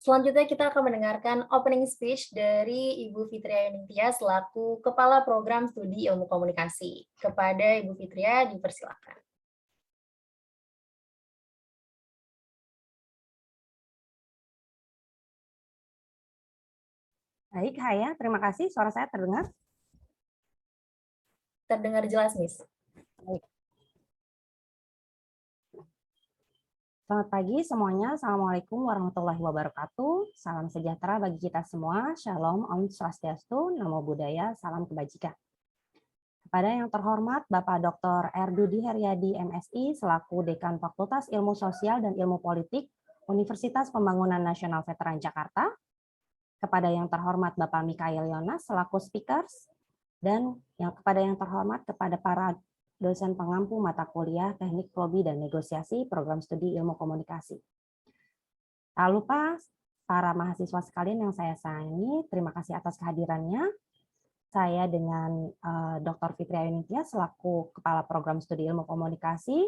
Selanjutnya kita akan mendengarkan opening speech dari Ibu Fitria Yuningtyas selaku Kepala Program Studi Ilmu Komunikasi. Kepada Ibu Fitria dipersilakan. Baik, Haya, terima kasih. Suara saya terdengar? Terdengar jelas, Miss. Baik. Selamat pagi semuanya. Assalamualaikum warahmatullahi wabarakatuh. Salam sejahtera bagi kita semua. Shalom, Om Swastiastu, Namo Buddhaya, Salam Kebajikan. Kepada yang terhormat Bapak Dr. Erdudi Heriadi, MSI, selaku Dekan Fakultas Ilmu Sosial dan Ilmu Politik, Universitas Pembangunan Nasional Veteran Jakarta. Kepada yang terhormat Bapak Mikael Yonas, selaku speakers. Dan kepada yang terhormat kepada para dosen pengampu mata kuliah Teknik Lobby dan Negosiasi Program Studi Ilmu Komunikasi. Tak lupa para mahasiswa sekalian yang saya sayangi, terima kasih atas kehadirannya. Saya dengan Dr. Fitria Yuningtyas selaku Kepala Program Studi Ilmu Komunikasi,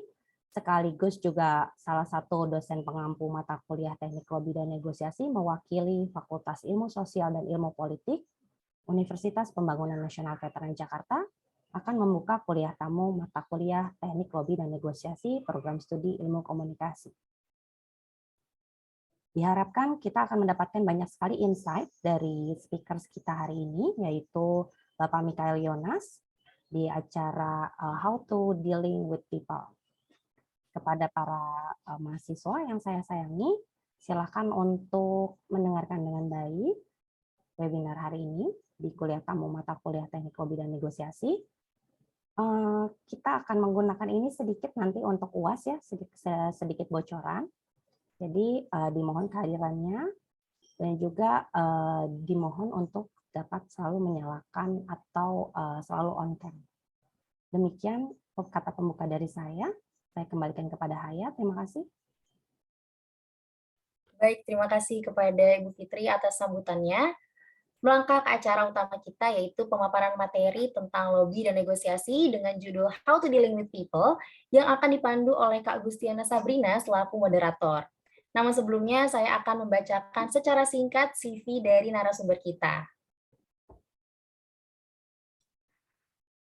sekaligus juga salah satu dosen pengampu mata kuliah Teknik Lobby dan Negosiasi mewakili Fakultas Ilmu Sosial dan Ilmu Politik Universitas Pembangunan Nasional Veteran Jakarta akan membuka kuliah tamu mata kuliah Teknik Lobby dan Negosiasi Program Studi Ilmu Komunikasi. Diharapkan kita akan mendapatkan banyak sekali insight dari speakers kita hari ini, yaitu Bapak Mikael Yonas di acara How to Dealing with People. Kepada para mahasiswa yang saya sayangi, silakan untuk mendengarkan dengan baik webinar hari ini di kuliah tamu mata kuliah Teknik Lobby dan Negosiasi. Kita akan menggunakan ini sedikit nanti untuk UAS ya, sedikit bocoran. Jadi dimohon kehadirannya dan juga dimohon untuk dapat selalu menyalakan atau selalu on cam. Demikian kata pembuka dari saya. Saya kembalikan kepada Haya. Terima kasih. Baik, terima kasih kepada Ibu Fitri atas sambutannya. Melangkah ke acara utama kita, yaitu pemaparan materi tentang lobby dan negosiasi dengan judul How to Dealing with People, yang akan dipandu oleh Kak Gustiana Sabrina selaku moderator. Namun sebelumnya, saya akan membacakan secara singkat CV dari narasumber kita.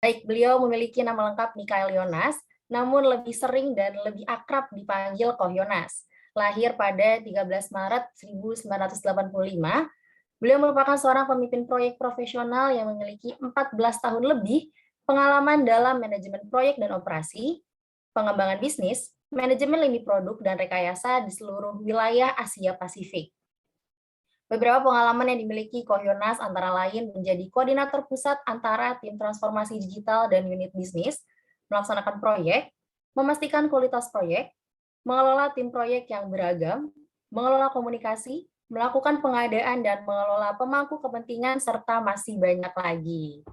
Baik, beliau memiliki nama lengkap Mikael Yonas, namun lebih sering dan lebih akrab dipanggil Koh Yonas. Lahir pada 13 Maret 1985, beliau merupakan seorang pemimpin proyek profesional yang memiliki 14 tahun lebih pengalaman dalam manajemen proyek dan operasi, pengembangan bisnis, manajemen lini produk, dan rekayasa di seluruh wilayah Asia Pasifik. Beberapa pengalaman yang dimiliki Koh Yonas antara lain menjadi koordinator pusat antara tim transformasi digital dan unit bisnis, melaksanakan proyek, memastikan kualitas proyek, mengelola tim proyek yang beragam, mengelola komunikasi, melakukan pengadaan dan mengelola pemangku kepentingan, serta masih banyak lagi.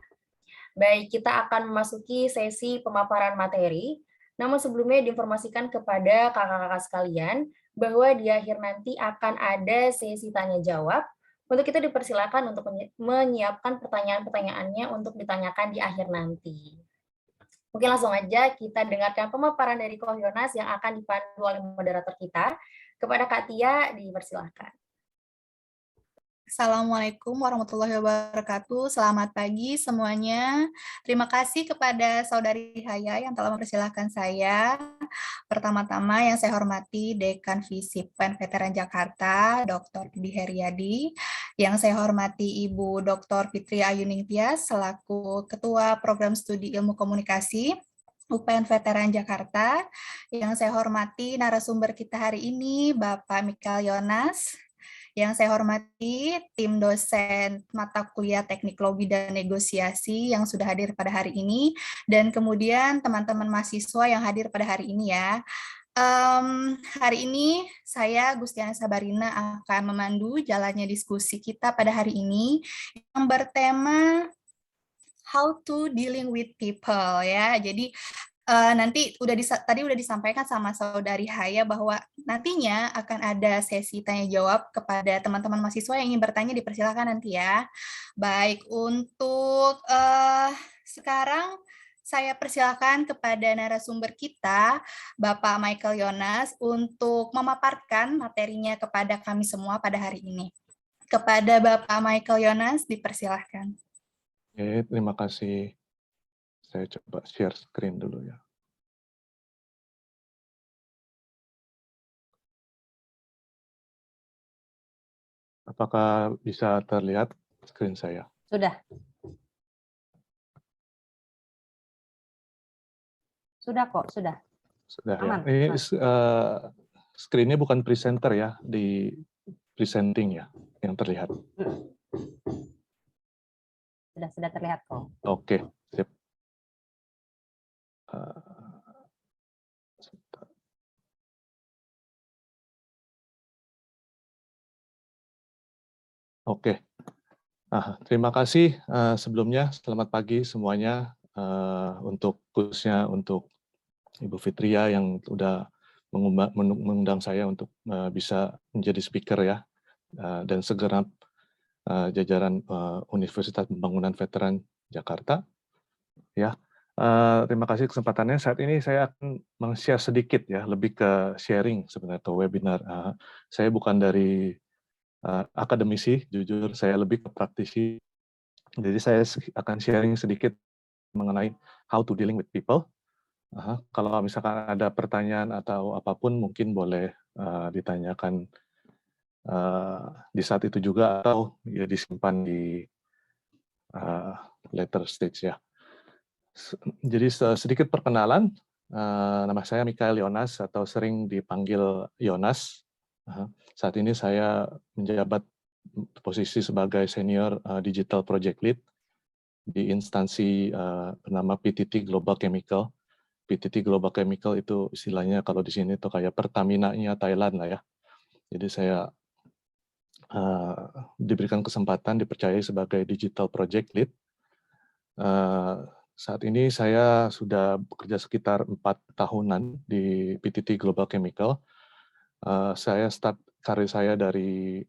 Baik, kita akan memasuki sesi pemaparan materi, namun sebelumnya diinformasikan kepada kakak-kakak sekalian bahwa di akhir nanti akan ada sesi tanya-jawab. Untuk itu dipersilakan untuk menyiapkan pertanyaan-pertanyaannya untuk ditanyakan di akhir nanti. Mungkin langsung aja kita dengarkan pemaparan dari Koh Yonas yang akan dipandu oleh moderator kita. Kepada Kak Tia, dipersilakan. Assalamualaikum warahmatullahi wabarakatuh. Selamat pagi semuanya. Terima kasih kepada Saudari Haya yang telah mempersilahkan saya. Pertama-tama yang saya hormati Dekan Visipmen Veteran Jakarta, Dr. Didi Heriadi. Yang saya hormati Ibu Dr. Fitri Yuningtyas selaku Ketua Program Studi Ilmu Komunikasi UPN Veteran Jakarta. Yang saya hormati narasumber kita hari ini, Bapak Mikael Yonas. Yang saya hormati tim dosen mata kuliah Teknik Lobby dan Negosiasi yang sudah hadir pada hari ini, dan kemudian teman-teman mahasiswa yang hadir pada hari ini ya. Hari ini saya Gustiana Sabrina akan memandu jalannya diskusi kita pada hari ini yang bertema How to Dealing with People ya. Jadi nanti tadi udah disampaikan sama Saudari Haya bahwa nantinya akan ada sesi tanya jawab kepada teman-teman mahasiswa yang ingin bertanya, dipersilakan nanti ya. Baik, untuk sekarang Saya persilakan kepada narasumber kita, Bapak Michael Yonas, untuk memaparkan materinya kepada kami semua pada hari ini. Kepada Bapak Michael Yonas, dipersilahkan. Oke, terima kasih. Saya coba share screen dulu ya. Apakah bisa terlihat screen saya? Sudah. Sudah kok, sudah. Sudah ya. Aman. Ini screen-nya bukan presenter ya, di presenting ya, yang terlihat. Sudah terlihat kok. Oke, sip. Oke. Terima kasih sebelumnya. Selamat pagi semuanya. Untuk khususnya untuk Ibu Fitria yang sudah mengundang saya untuk bisa menjadi speaker ya, dan segenap jajaran Universitas Pembangunan Veteran Jakarta. Ya, terima kasih kesempatannya. Saat ini saya akan meng-share sedikit ya, lebih ke sharing sebenarnya atau webinar. Saya bukan dari akademisi, jujur saya lebih ke praktisi. Jadi saya akan sharing sedikit mengenai how to dealing with people. Kalau misalkan ada pertanyaan atau apapun mungkin boleh ditanyakan di saat itu juga atau ya disimpan di later stage ya. Jadi sedikit perkenalan, nama saya Michael Yonas atau sering dipanggil Yonas. Saat ini saya menjabat posisi sebagai senior digital project lead di instansi bernama PTT Global Chemical. PTT Global Chemical itu istilahnya kalau di sini itu kayak Pertamina-nya Thailand lah ya. Jadi saya diberikan kesempatan dipercayai sebagai digital project lead. Saat ini saya sudah bekerja sekitar 4 tahunan di PTT Global Chemical. Saya start karir saya dari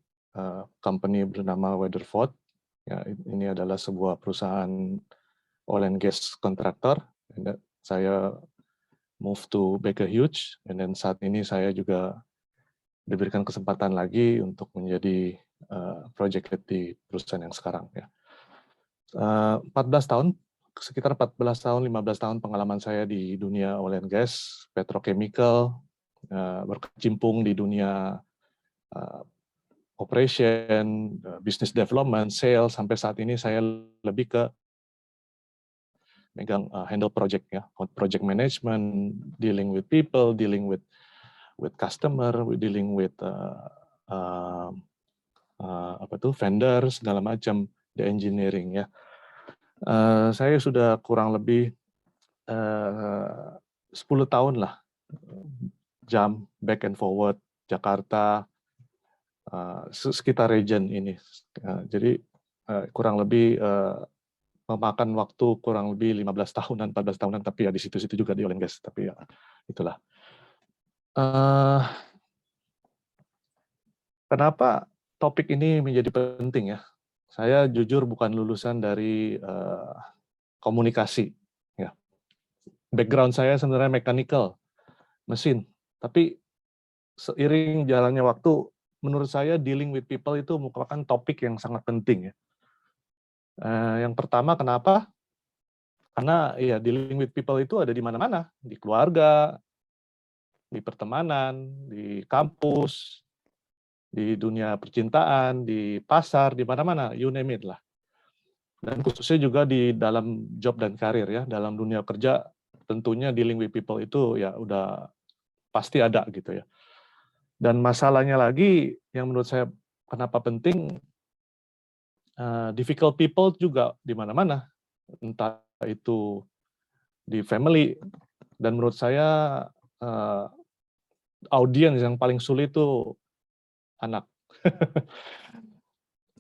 company bernama Weatherford. Ya, ini adalah sebuah perusahaan oil and gas contractor. Saya move to Baker Hughes, and then saat ini saya juga diberikan kesempatan lagi untuk menjadi project lead di perusahaan yang sekarang. Ya. 14 tahun, sekitar 14 tahun, 15 tahun pengalaman saya di dunia oil and gas, petrochemical, berkecimpung di dunia operation, business development, sales, sampai saat ini saya lebih ke megang handle project ya, project management, dealing with people, dealing with customer, dealing with vendor, segala macam, the engineering ya. Saya sudah kurang lebih 10 tahun lah jump back and forward Jakarta, sekitar region ini. Jadi kurang lebih memakan waktu kurang lebih 15 tahunan, 14 tahunan, tapi ya di situ-situ juga di oil and gas, tapi ya itulah. Kenapa topik ini menjadi penting ya? Saya jujur bukan lulusan dari komunikasi. Ya. Background saya sebenarnya mechanical, mesin. Tapi seiring jalannya waktu, menurut saya dealing with people itu merupakan topik yang sangat penting ya. Yang pertama, kenapa? Karena ya dealing with people itu ada di mana-mana, di keluarga, di pertemanan, di kampus, di dunia percintaan, di pasar, di mana-mana, you name it lah. Dan khususnya juga di dalam job dan karir ya, dalam dunia kerja tentunya dealing with people itu ya udah pasti ada gitu ya. Dan masalahnya lagi yang menurut saya kenapa penting, difficult people juga di mana-mana, entah itu di family, dan menurut saya audiens yang paling sulit itu anak.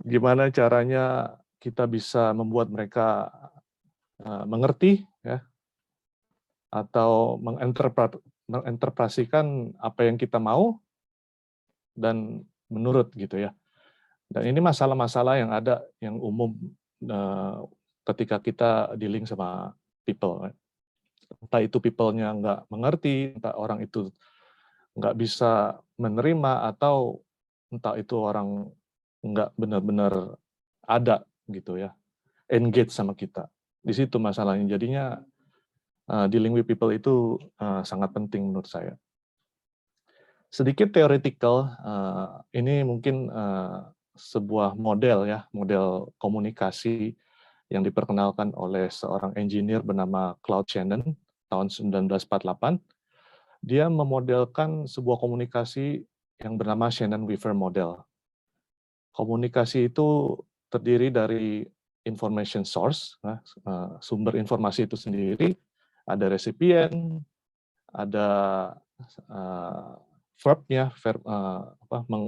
Gimana caranya kita bisa membuat mereka mengerti ya, atau menginterpretasikan apa yang kita mau dan menurut gitu ya. Dan ini masalah-masalah yang ada, yang umum ketika kita dealing sama people. entah itu people-nya nggak mengerti, entah orang itu nggak bisa menerima, atau entah itu orang nggak benar-benar ada gitu ya, engage sama kita. Di situ masalahnya. Jadinya dealing with people itu sangat penting menurut saya. Sedikit theoretical, ini mungkin sebuah model ya, model komunikasi yang diperkenalkan oleh seorang engineer bernama Claude Shannon tahun 1948. Dia memodelkan sebuah komunikasi yang bernama Shannon-Weaver model. Komunikasi itu terdiri dari information source, sumber informasi itu sendiri, ada resipien, ada verb-nya,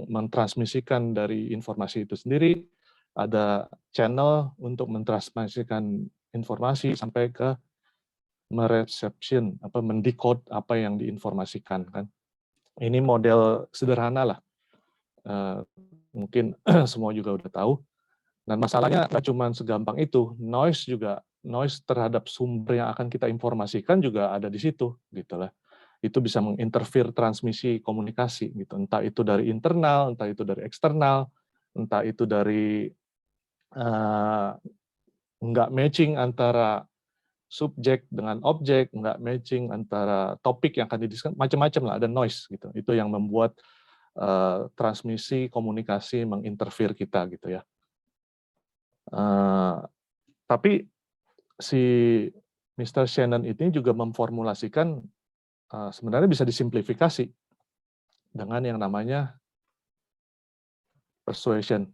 mentransmisikan dari informasi itu sendiri, ada channel untuk mentransmisikan informasi sampai ke mereception, mendecode apa yang diinformasikan kan. Ini model sederhana lah, mungkin semua juga udah tahu. Dan masalahnya nggak cuma segampang itu, noise terhadap sumber yang akan kita informasikan juga ada di situ, gitulah. Itu bisa menginterfere transmisi komunikasi, gitu. Entah itu dari internal, entah itu dari eksternal, entah itu dari nggak matching antara subjek dengan objek, nggak matching antara topik yang akan didiskusikan, macam-macam lah, ada noise gitu. Itu yang membuat transmisi komunikasi menginterfere kita gitu ya. Tapi si Mr. Shannon ini juga memformulasikan sebenarnya bisa disimplifikasi dengan yang namanya persuasion,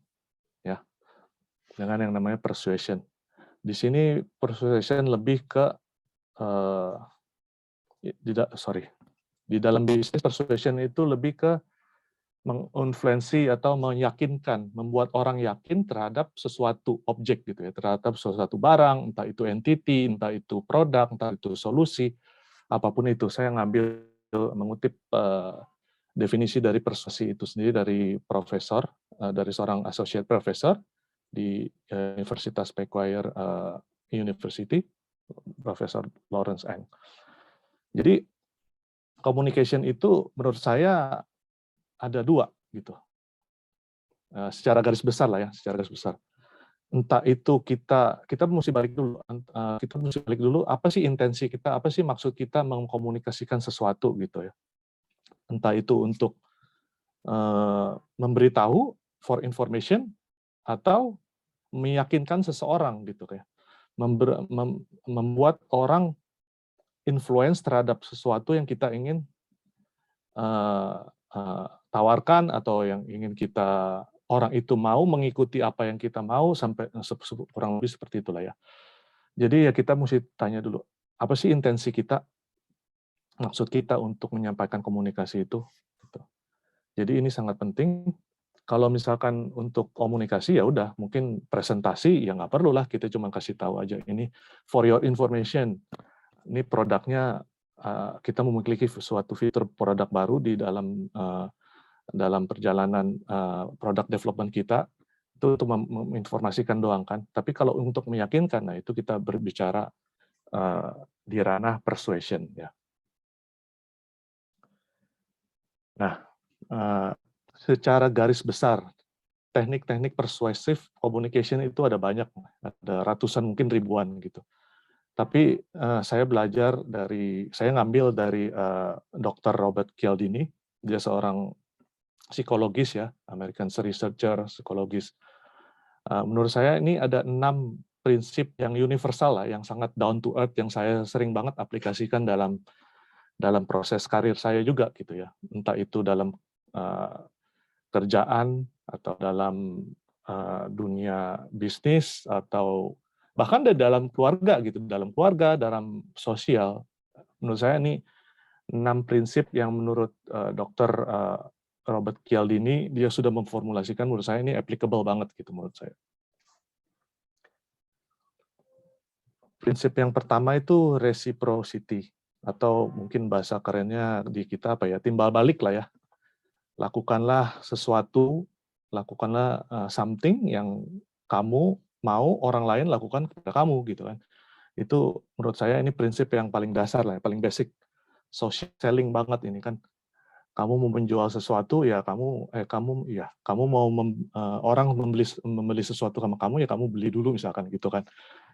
ya, dengan yang namanya persuasion. Di sini persuasion lebih ke di dalam bisnis persuasion itu lebih ke menginfluensi atau meyakinkan, membuat orang yakin terhadap sesuatu objek gitu ya, terhadap sesuatu barang, entah itu entity, entah itu produk, entah itu solusi, apapun itu. Saya mengutip definisi dari persuasi itu sendiri dari profesor, dari seorang associate professor di Universitas Macquarie University, Profesor Lawrence Eng. Jadi communication itu menurut saya ada dua gitu, secara garis besar lah ya, secara garis besar. Entah itu kita mesti balik dulu, apa sih intensi kita, apa sih maksud kita mengkomunikasikan sesuatu gitu ya. Entah itu untuk memberitahu for information atau meyakinkan seseorang gitu ya, membuat orang influence terhadap sesuatu yang kita ingin tawarkan atau yang ingin kita, orang itu mau mengikuti apa yang kita mau, sampai kurang lebih seperti itulah ya. Jadi ya kita mesti tanya dulu, apa sih intensi kita, maksud kita untuk menyampaikan komunikasi itu. Gitu. Jadi ini sangat penting. Kalau misalkan untuk komunikasi ya udah, mungkin presentasi ya nggak perlu lah, kita cuma kasih tahu aja ini for your information. Ini produknya, kita memiliki suatu fitur produk baru di dalam perjalanan product development kita, itu untuk menginformasikan doang kan. Tapi kalau untuk meyakinkan, nah itu kita berbicara di ranah persuasion ya. Nah, secara garis besar teknik-teknik persuasive communication itu ada banyak, ada ratusan mungkin ribuan gitu. Tapi saya ngambil dari Dr. Robert Cialdini, dia seorang psikologis ya, American researcher, psikologis. Menurut saya ini ada 6 prinsip yang universal lah, yang sangat down to earth, yang saya sering banget aplikasikan dalam proses karir saya juga gitu ya. Entah itu dalam kerjaan atau dalam dunia bisnis atau bahkan dalam keluarga gitu, dalam sosial. Menurut saya ini 6 prinsip yang menurut Dr. Robert Cialdini dia sudah memformulasikan, menurut saya ini applicable banget gitu menurut saya. Prinsip yang pertama itu reciprocity, atau mungkin bahasa kerennya di kita apa ya, timbal balik lah ya. Lakukanlah sesuatu, lakukanlah something yang kamu mau orang lain lakukan kepada kamu gitu kan. Itu menurut saya ini prinsip yang paling dasar lah, paling basic. Social selling banget ini kan. Kamu mau menjual sesuatu ya kamu mau orang membeli sesuatu sama kamu ya kamu beli dulu misalkan gitu kan.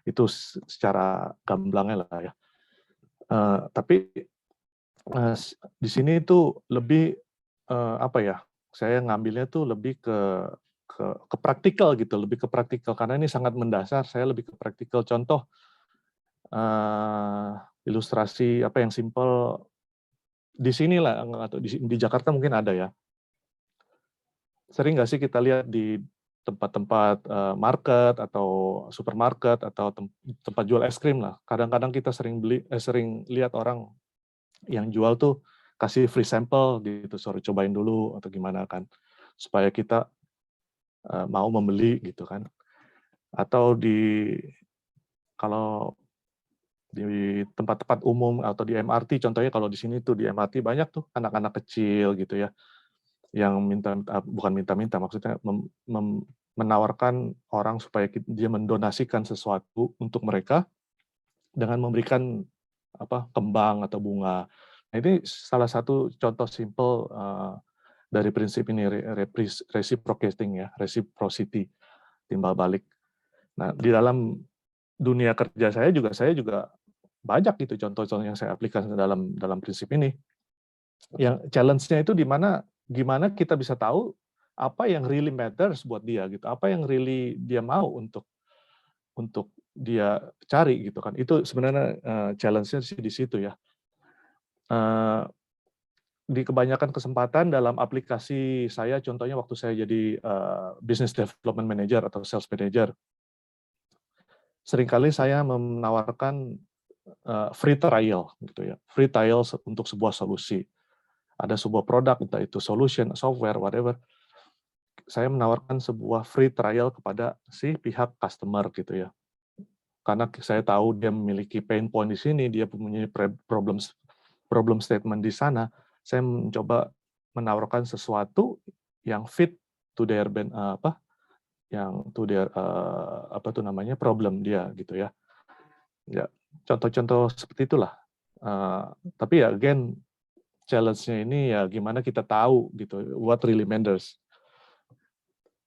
Itu secara gamblangnya lah ya. Tapi di sini itu lebih apa ya? Saya ngambilnya tuh lebih ke praktikal gitu, lebih ke praktikal karena ini sangat mendasar. Saya lebih ke praktikal. Contoh ilustrasi apa yang simple di sini lah atau di Jakarta mungkin ada ya. Sering nggak sih kita lihat di tempat-tempat market atau supermarket atau tempat jual es krim lah. Kadang-kadang kita sering lihat orang yang jual tuh kasih free sample gitu, suruh cobain dulu atau gimana kan, supaya kita mau membeli gitu kan. Atau kalau di tempat-tempat umum atau di MRT, contohnya kalau di sini tuh di MRT banyak tuh anak-anak kecil gitu ya, yang bukan minta-minta, maksudnya menawarkan orang supaya dia mendonasikan sesuatu untuk mereka dengan memberikan kembang atau bunga. Nah, ini salah satu contoh simple dari prinsip ini reciprocating ya, reciprocity, timbal balik. Nah, di dalam dunia kerja saya juga banyak gitu contoh-contoh yang saya aplikasikan dalam prinsip ini. Yang challenge-nya itu gimana kita bisa tahu apa yang really matters buat dia gitu, apa yang really dia mau untuk dia cari gitu kan. Itu sebenarnya challenge-nya di situ ya. Di kebanyakan kesempatan dalam aplikasi saya, contohnya waktu saya jadi business development manager atau sales manager, seringkali saya menawarkan free trial gitu ya, free trial untuk sebuah solusi. Ada sebuah produk, entah itu solution, software, whatever, saya menawarkan sebuah free trial kepada si pihak customer gitu ya. Karena saya tahu dia memiliki pain point di sini, dia punya problem statement di sana, saya mencoba menawarkan sesuatu yang fit to their problem dia gitu ya. Ya, contoh-contoh seperti itulah. Tapi ya again challenge-nya ini ya gimana kita tahu gitu what really matters.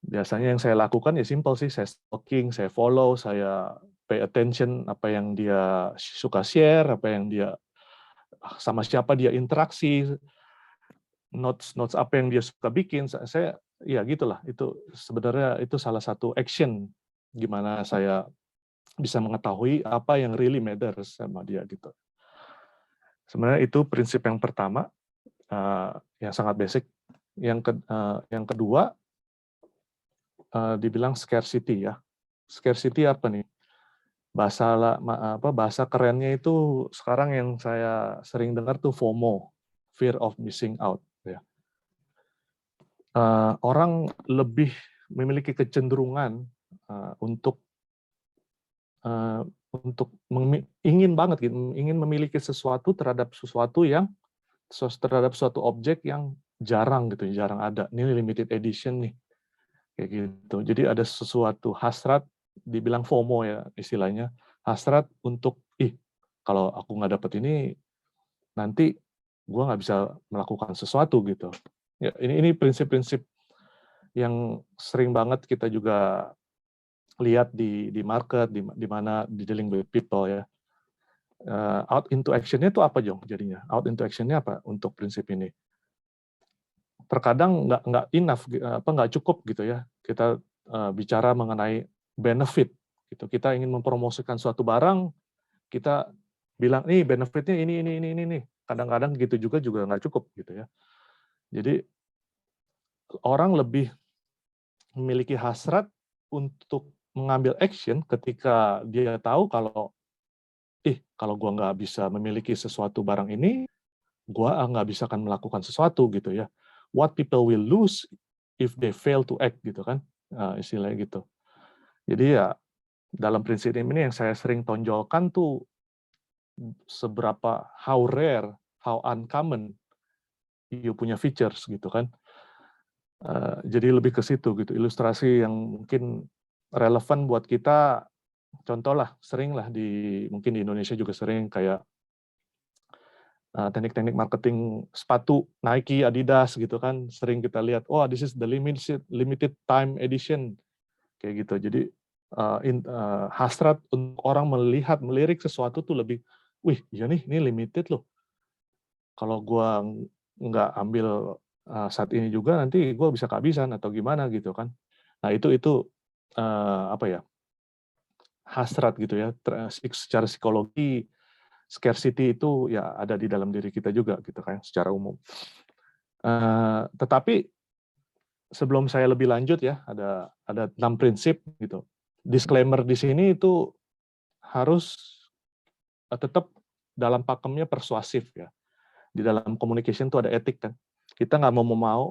Biasanya yang saya lakukan ya simple sih, saya stalking, saya follow, saya pay attention apa yang dia suka share, apa yang dia sama siapa dia interaksi, notes apa yang dia suka bikin. Saya ya gitulah, itu sebenarnya itu salah satu action gimana saya bisa mengetahui apa yang really matters sama dia gitu. Sebenarnya itu prinsip yang pertama yang sangat basic. Yang kedua dibilang scarcity ya. Scarcity apa nih? Bahasa kerennya itu sekarang yang saya sering dengar tuh FOMO, fear of missing out ya. Orang lebih memiliki kecenderungan untuk ingin banget gitu, ingin memiliki sesuatu terhadap suatu objek yang jarang gitu, jarang ada. Ini limited edition nih. Kayak gitu. Jadi ada sesuatu hasrat, dibilang FOMO ya istilahnya, hasrat untuk kalau aku nggak dapet ini nanti gue nggak bisa melakukan sesuatu gitu. Ya, ini prinsip-prinsip yang sering banget kita juga lihat di market, di mana di dealing with people ya. Out into action-nya itu apa Jong jadinya? Out into action-nya apa untuk prinsip ini? Terkadang nggak enough, nggak cukup gitu ya. Kita bicara mengenai benefit gitu. Kita ingin mempromosikan suatu barang, kita bilang nih benefitnya ini. Kadang-kadang gitu juga nggak cukup gitu ya. Jadi orang lebih memiliki hasrat untuk mengambil action ketika dia tahu kalau gua nggak bisa memiliki sesuatu barang ini, gua nggak bisa akan melakukan sesuatu gitu ya. What people will lose if they fail to act gitu kan, istilahnya gitu. Jadi ya dalam prinsip ini yang saya sering tonjolkan tuh seberapa how rare, how uncommon you punya features gitu kan. Jadi lebih ke situ gitu, ilustrasi yang mungkin relevan buat kita contoh lah, sering lah mungkin di Indonesia juga sering kayak teknik-teknik marketing sepatu Nike, Adidas gitu kan, sering kita lihat, oh this is the limited time edition kayak gitu. Jadi hasrat untuk orang melirik sesuatu tuh lebih, wih iya nih, ini limited loh. Kalau gua nggak ambil saat ini juga nanti gua bisa kehabisan atau gimana gitu kan. Nah itu apa ya, hasrat gitu ya, secara psikologi scarcity itu ya ada di dalam diri kita juga gitu kan secara umum. Tetapi sebelum saya lebih lanjut ya, ada 6 prinsip gitu. Disclaimer di sini itu harus tetap dalam pakemnya persuasif ya. Di dalam communication itu ada etik kan. Kita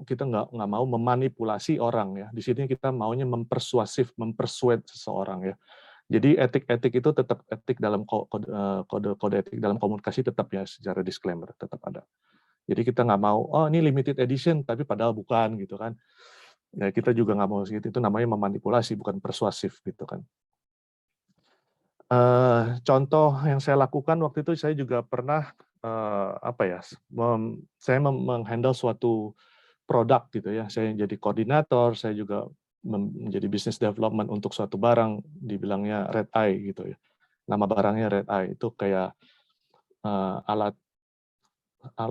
kita nggak mau memanipulasi orang ya. Di sini kita maunya mempersuade seseorang ya. Jadi etik-etik itu tetap etik dalam kode etik dalam komunikasi tetap ya, secara disclaimer tetap ada. Jadi kita nggak mau, oh ini limited edition, tapi padahal bukan gitu kan. Ya, kita juga nggak mau segitu, itu namanya memanipulasi, bukan persuasif gitu kan. Contoh yang saya lakukan waktu itu, saya juga pernah saya menghandle suatu produk gitu ya. Saya jadi koordinator, saya juga menjadi business development untuk suatu barang, dibilangnya Red Eye gitu ya. Nama barangnya Red Eye, itu kayak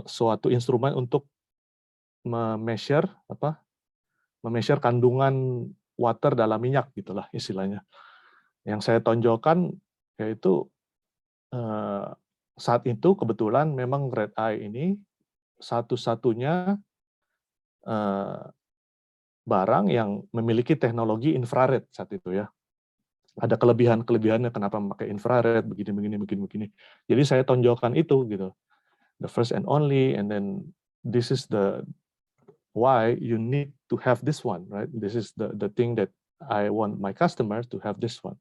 suatu instrumen untuk memeasure kandungan water dalam minyak gitulah istilahnya. Yang saya tonjolkan yaitu saat itu kebetulan memang Red Eye ini satu-satunya barang yang memiliki teknologi infrared saat itu ya. Ada kelebihannya kenapa memakai infrared, begini. Jadi saya tonjolkan itu gitu. The first and only, and then this is the why you need to have this one, right? This is the thing that I want my customer to have this one.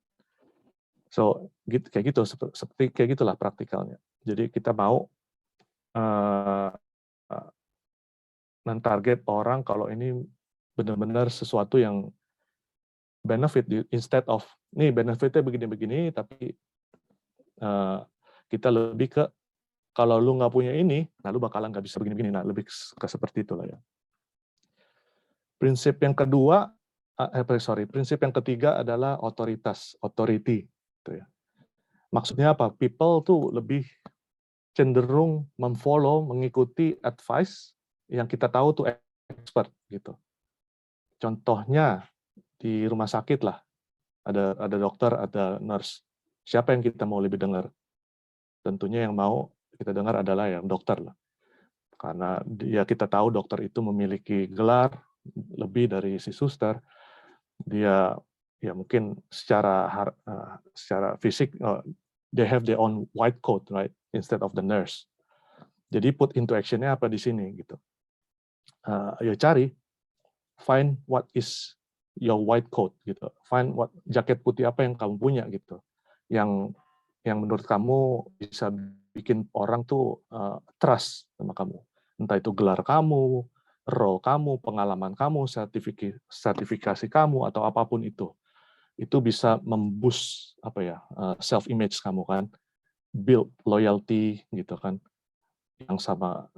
So kayak gitu, seperti kayak gitulah praktikalnya. Jadi kita mau mentarget orang kalau ini benar-benar sesuatu yang benefit, instead of nih benefitnya begini-begini, tapi kita lebih ke kalau lu nggak punya ini, nah lu bakalan nggak bisa begini-begini. Nah lebih ke seperti itulah ya. Prinsip yang ketiga adalah authority. Gitu ya. Maksudnya apa? People tuh lebih cenderung mengikuti advice yang kita tahu tuh expert gitu. Contohnya di rumah sakit lah, ada dokter, ada nurse. Siapa yang kita mau lebih dengar? Tentunya yang mau kita dengar adalah yang dokter lah. Karena kita tahu dokter itu memiliki gelar lebih dari si suster. Dia ya mungkin secara fisik they have their own white coat, right, instead of the nurse. Jadi put into action-nya apa di sini gitu. Ya find what is your white coat gitu. Find jaket putih apa yang kamu punya gitu. Yang menurut kamu bisa bikin orang tuh trust sama kamu. Entah itu gelar kamu, role kamu, pengalaman kamu, sertifikasi kamu atau apapun itu. Itu bisa memboost self image kamu kan. Build loyalty gitu kan. Yang sama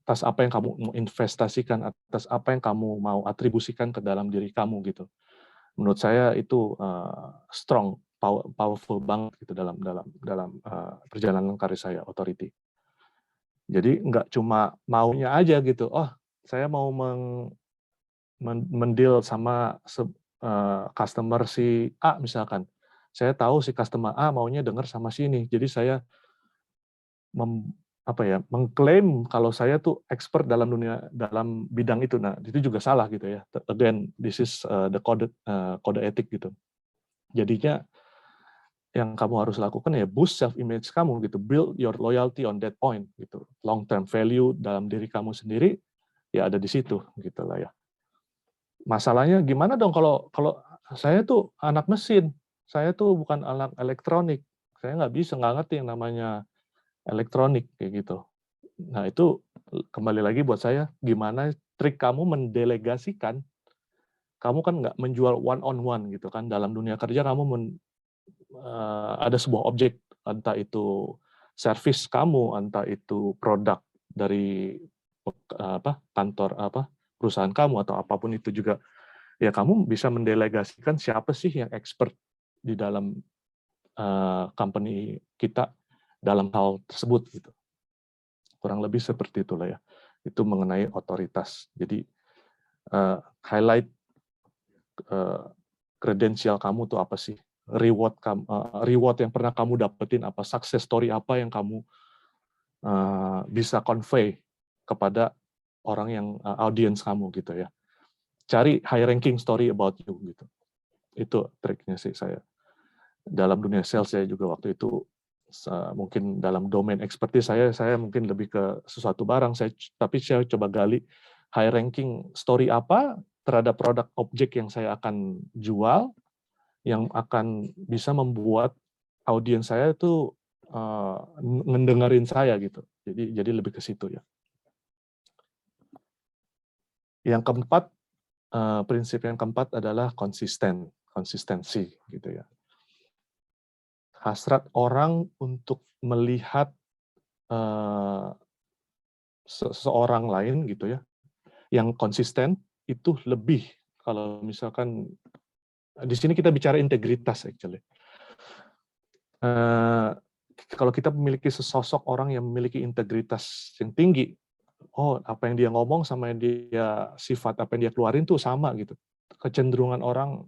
atas apa yang kamu mau investasikan, atas apa yang kamu mau atribusikan ke dalam diri kamu gitu. Menurut saya itu strong, powerful banget gitu dalam perjalanan karir saya, authority. Jadi nggak cuma maunya aja gitu, oh saya mau mendeal sama customer si A misalkan. Saya tahu si customer A maunya dengar sama sini, jadi saya mengklaim kalau saya tuh expert dalam bidang itu. Nah itu juga salah gitu ya. Again, this is the kode etik gitu. Jadinya yang kamu harus lakukan ya boost self image kamu gitu, build your loyalty on that point gitu, long term value dalam diri kamu sendiri ya ada di situ gitu lah ya. Masalahnya gimana dong kalau saya tuh anak mesin, saya tuh bukan anak elektronik, saya nggak ngerti yang namanya elektronik kayak gitu. Nah itu kembali lagi buat saya, gimana trik kamu mendelegasikan, kamu kan nggak menjual one on one gitu kan, dalam dunia kerja kamu ada sebuah objek, entah itu service kamu, entah itu produk dari kantor perusahaan kamu atau apapun itu juga, ya kamu bisa mendelegasikan siapa sih yang expert di dalam company kita dalam hal tersebut gitu. Kurang lebih seperti itulah ya. Itu mengenai otoritas. Jadi highlight kredensial kamu tuh apa sih? Reward yang pernah kamu dapetin apa? Success story apa yang kamu bisa convey kepada orang yang audience kamu gitu ya. Cari high ranking story about you gitu. Itu triknya sih saya. Dalam dunia sales saya juga waktu itu mungkin dalam domain expertise saya mungkin lebih ke sesuatu barang, tapi saya coba gali high ranking story apa terhadap produk objek yang saya akan jual, yang akan bisa membuat audiens saya itu ngedengerin saya gitu. Jadi lebih ke situ ya. Yang keempat, prinsip yang keempat adalah konsistensi gitu ya. Hasrat orang untuk melihat seseorang lain gitu ya, yang konsisten itu lebih, kalau misalkan di sini kita bicara integritas actually. Kalau kita memiliki sesosok orang yang memiliki integritas yang tinggi, oh apa yang dia ngomong sama yang dia sifat, apa yang dia keluarin tuh sama gitu. Kecenderungan orang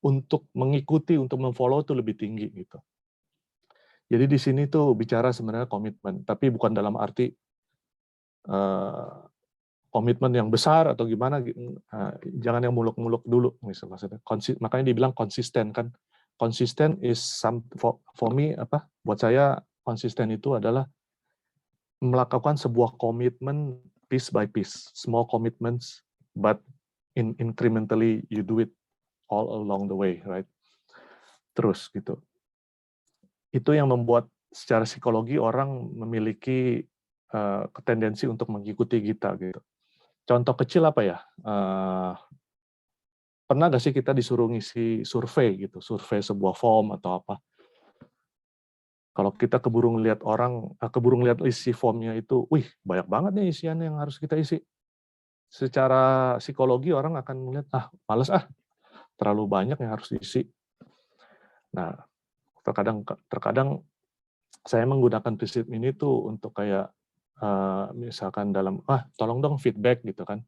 untuk mengikuti, untuk memfollow tuh lebih tinggi gitu. Jadi di sini tuh bicara sebenarnya komitmen, tapi bukan dalam arti komitmen yang besar atau gimana, jangan yang muluk-muluk dulu maksudnya. Makanya dibilang konsisten kan. Konsisten is for me buat saya konsisten itu adalah melakukan sebuah komitmen piece by piece, small commitments, but incrementally you do it all along the way, right? Terus gitu. Itu yang membuat secara psikologi orang memiliki tendensi untuk mengikuti kita gitu. Contoh kecil apa ya? Pernah nggak sih kita disuruh ngisi survei gitu, survei sebuah form atau apa? Kalau kita keburu ngelihat isi formnya itu, wih banyak banget nih isian yang harus kita isi. Secara psikologi orang akan melihat, males terlalu banyak yang harus diisi. Nah, terkadang saya menggunakan prinsip ini tuh untuk kayak misalkan dalam tolong dong feedback gitu kan.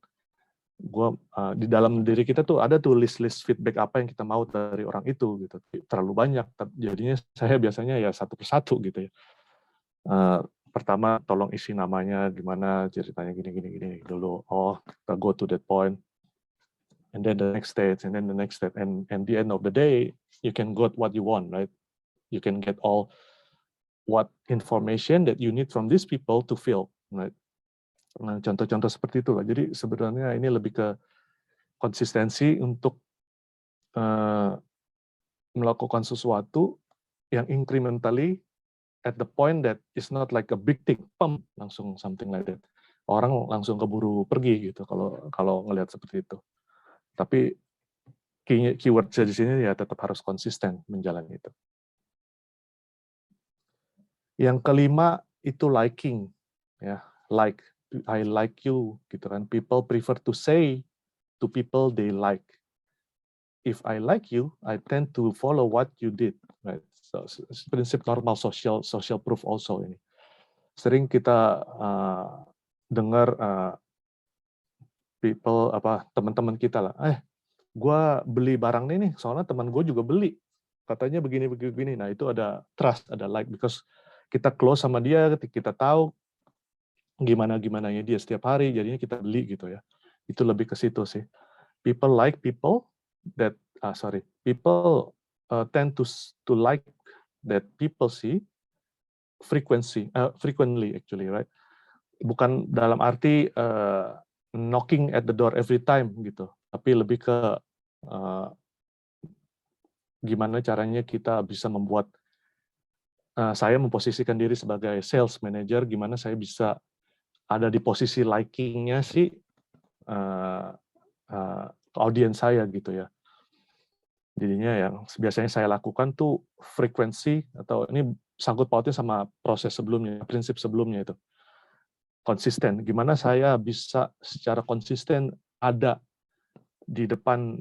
Di dalam diri kita tuh ada tuh list feedback apa yang kita mau dari orang itu gitu. Terlalu banyak, jadinya saya biasanya ya satu persatu gitu ya. Pertama tolong isi namanya gimana, ceritanya gini dulu. Oh, kita go to that point. And then the next stage, and then the next step, and the end of the day, you can get what you want, right? You can get all what information that you need from these people to fill, right? Nah, contoh-contoh seperti itulah. Jadi sebenarnya ini lebih ke konsistensi untuk melakukan sesuatu yang incrementally at the point that is not like a big thing, langsung something like that. Orang langsung keburu pergi gitu kalau ngelihat seperti itu. Tapi keyword di sini ya tetap harus konsisten menjalani itu. Yang kelima itu liking, ya, I like you gitu kan. People prefer to say to people they like. If I like you, I tend to follow what you did. Right? So, prinsip normal social proof also ini. Sering kita dengar teman-teman kita lah, gue beli barang nih soalnya teman gue juga beli, katanya begini. Nah itu ada trust, ada like, because kita close sama dia, kita tahu gimana-gimananya dia setiap hari, jadinya kita beli gitu ya. Itu lebih ke situ sih. People like people that, people tend to like that people see frequently actually, right? Bukan dalam arti knocking at the door every time gitu, tapi lebih ke gimana caranya kita bisa membuat saya memposisikan diri sebagai sales manager, gimana saya bisa ada di posisi liking-nya si audiens saya gitu ya. Jadinya yang biasanya saya lakukan tuh frekuensi, atau ini sangkut pautnya sama proses sebelumnya, prinsip sebelumnya itu. Konsisten, gimana saya bisa secara konsisten ada di depan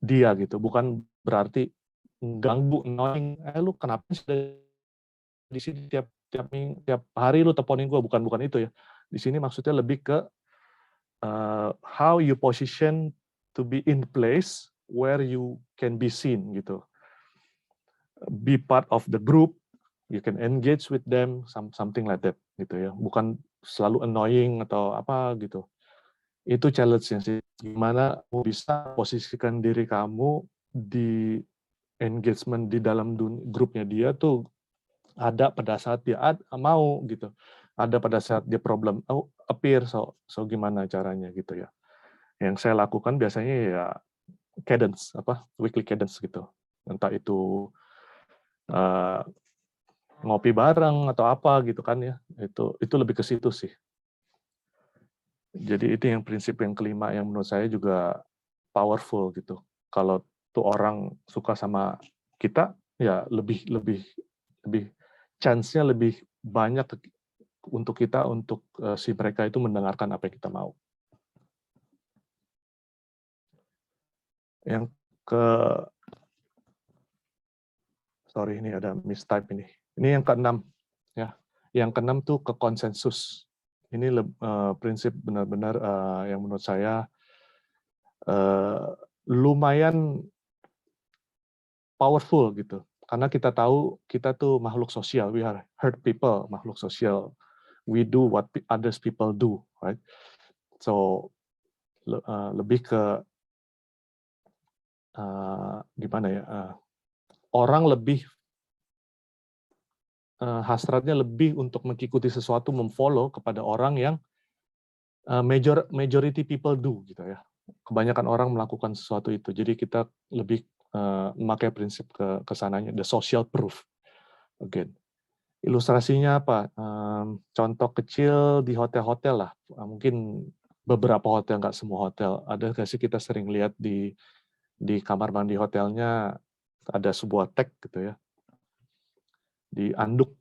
dia gitu, bukan berarti ganggu, annoying, lu kenapa sih di sini tiap hari lu teleponin gue, bukan itu ya. Di sini maksudnya lebih ke how you position to be in place where you can be seen gitu. Be part of the group, you can engage with them, something like that gitu ya. Bukan selalu annoying atau apa gitu. Itu challenge-nya sih. Gimana kamu bisa posisikan diri kamu di engagement di dalam grupnya dia tuh ada pada saat dia mau gitu. Ada pada saat dia problem appear, so gimana caranya gitu ya. Yang saya lakukan biasanya ya cadence, weekly cadence gitu. Entah itu ngopi bareng atau apa gitu kan ya. Itu lebih ke situ sih. Jadi itu yang prinsip yang kelima yang menurut saya juga powerful gitu. Kalau tuh orang suka sama kita, ya lebih chance-nya lebih banyak untuk kita, untuk si mereka itu mendengarkan apa yang kita mau. Yang sorry ini ada mistype ini. Ini yang keenam ya. Yang keenam tuh ke konsensus. Ini prinsip benar-benar yang menurut saya lumayan powerful gitu. Karena kita tahu kita tuh makhluk sosial, we are herd people, makhluk sosial. We do what others people do, right? So lebih ke gimana ya? Orang lebih hasratnya lebih untuk mengikuti sesuatu, memfollow kepada orang yang majority people do gitu ya. Kebanyakan orang melakukan sesuatu itu. Jadi kita lebih memakai prinsip ke sananya, the social proof. Again. Ilustrasinya apa? Contoh kecil di hotel-hotel lah. Mungkin beberapa hotel, nggak semua hotel. Ada nggak sih kita sering lihat di kamar mandi hotelnya ada sebuah tag gitu ya. Di anduk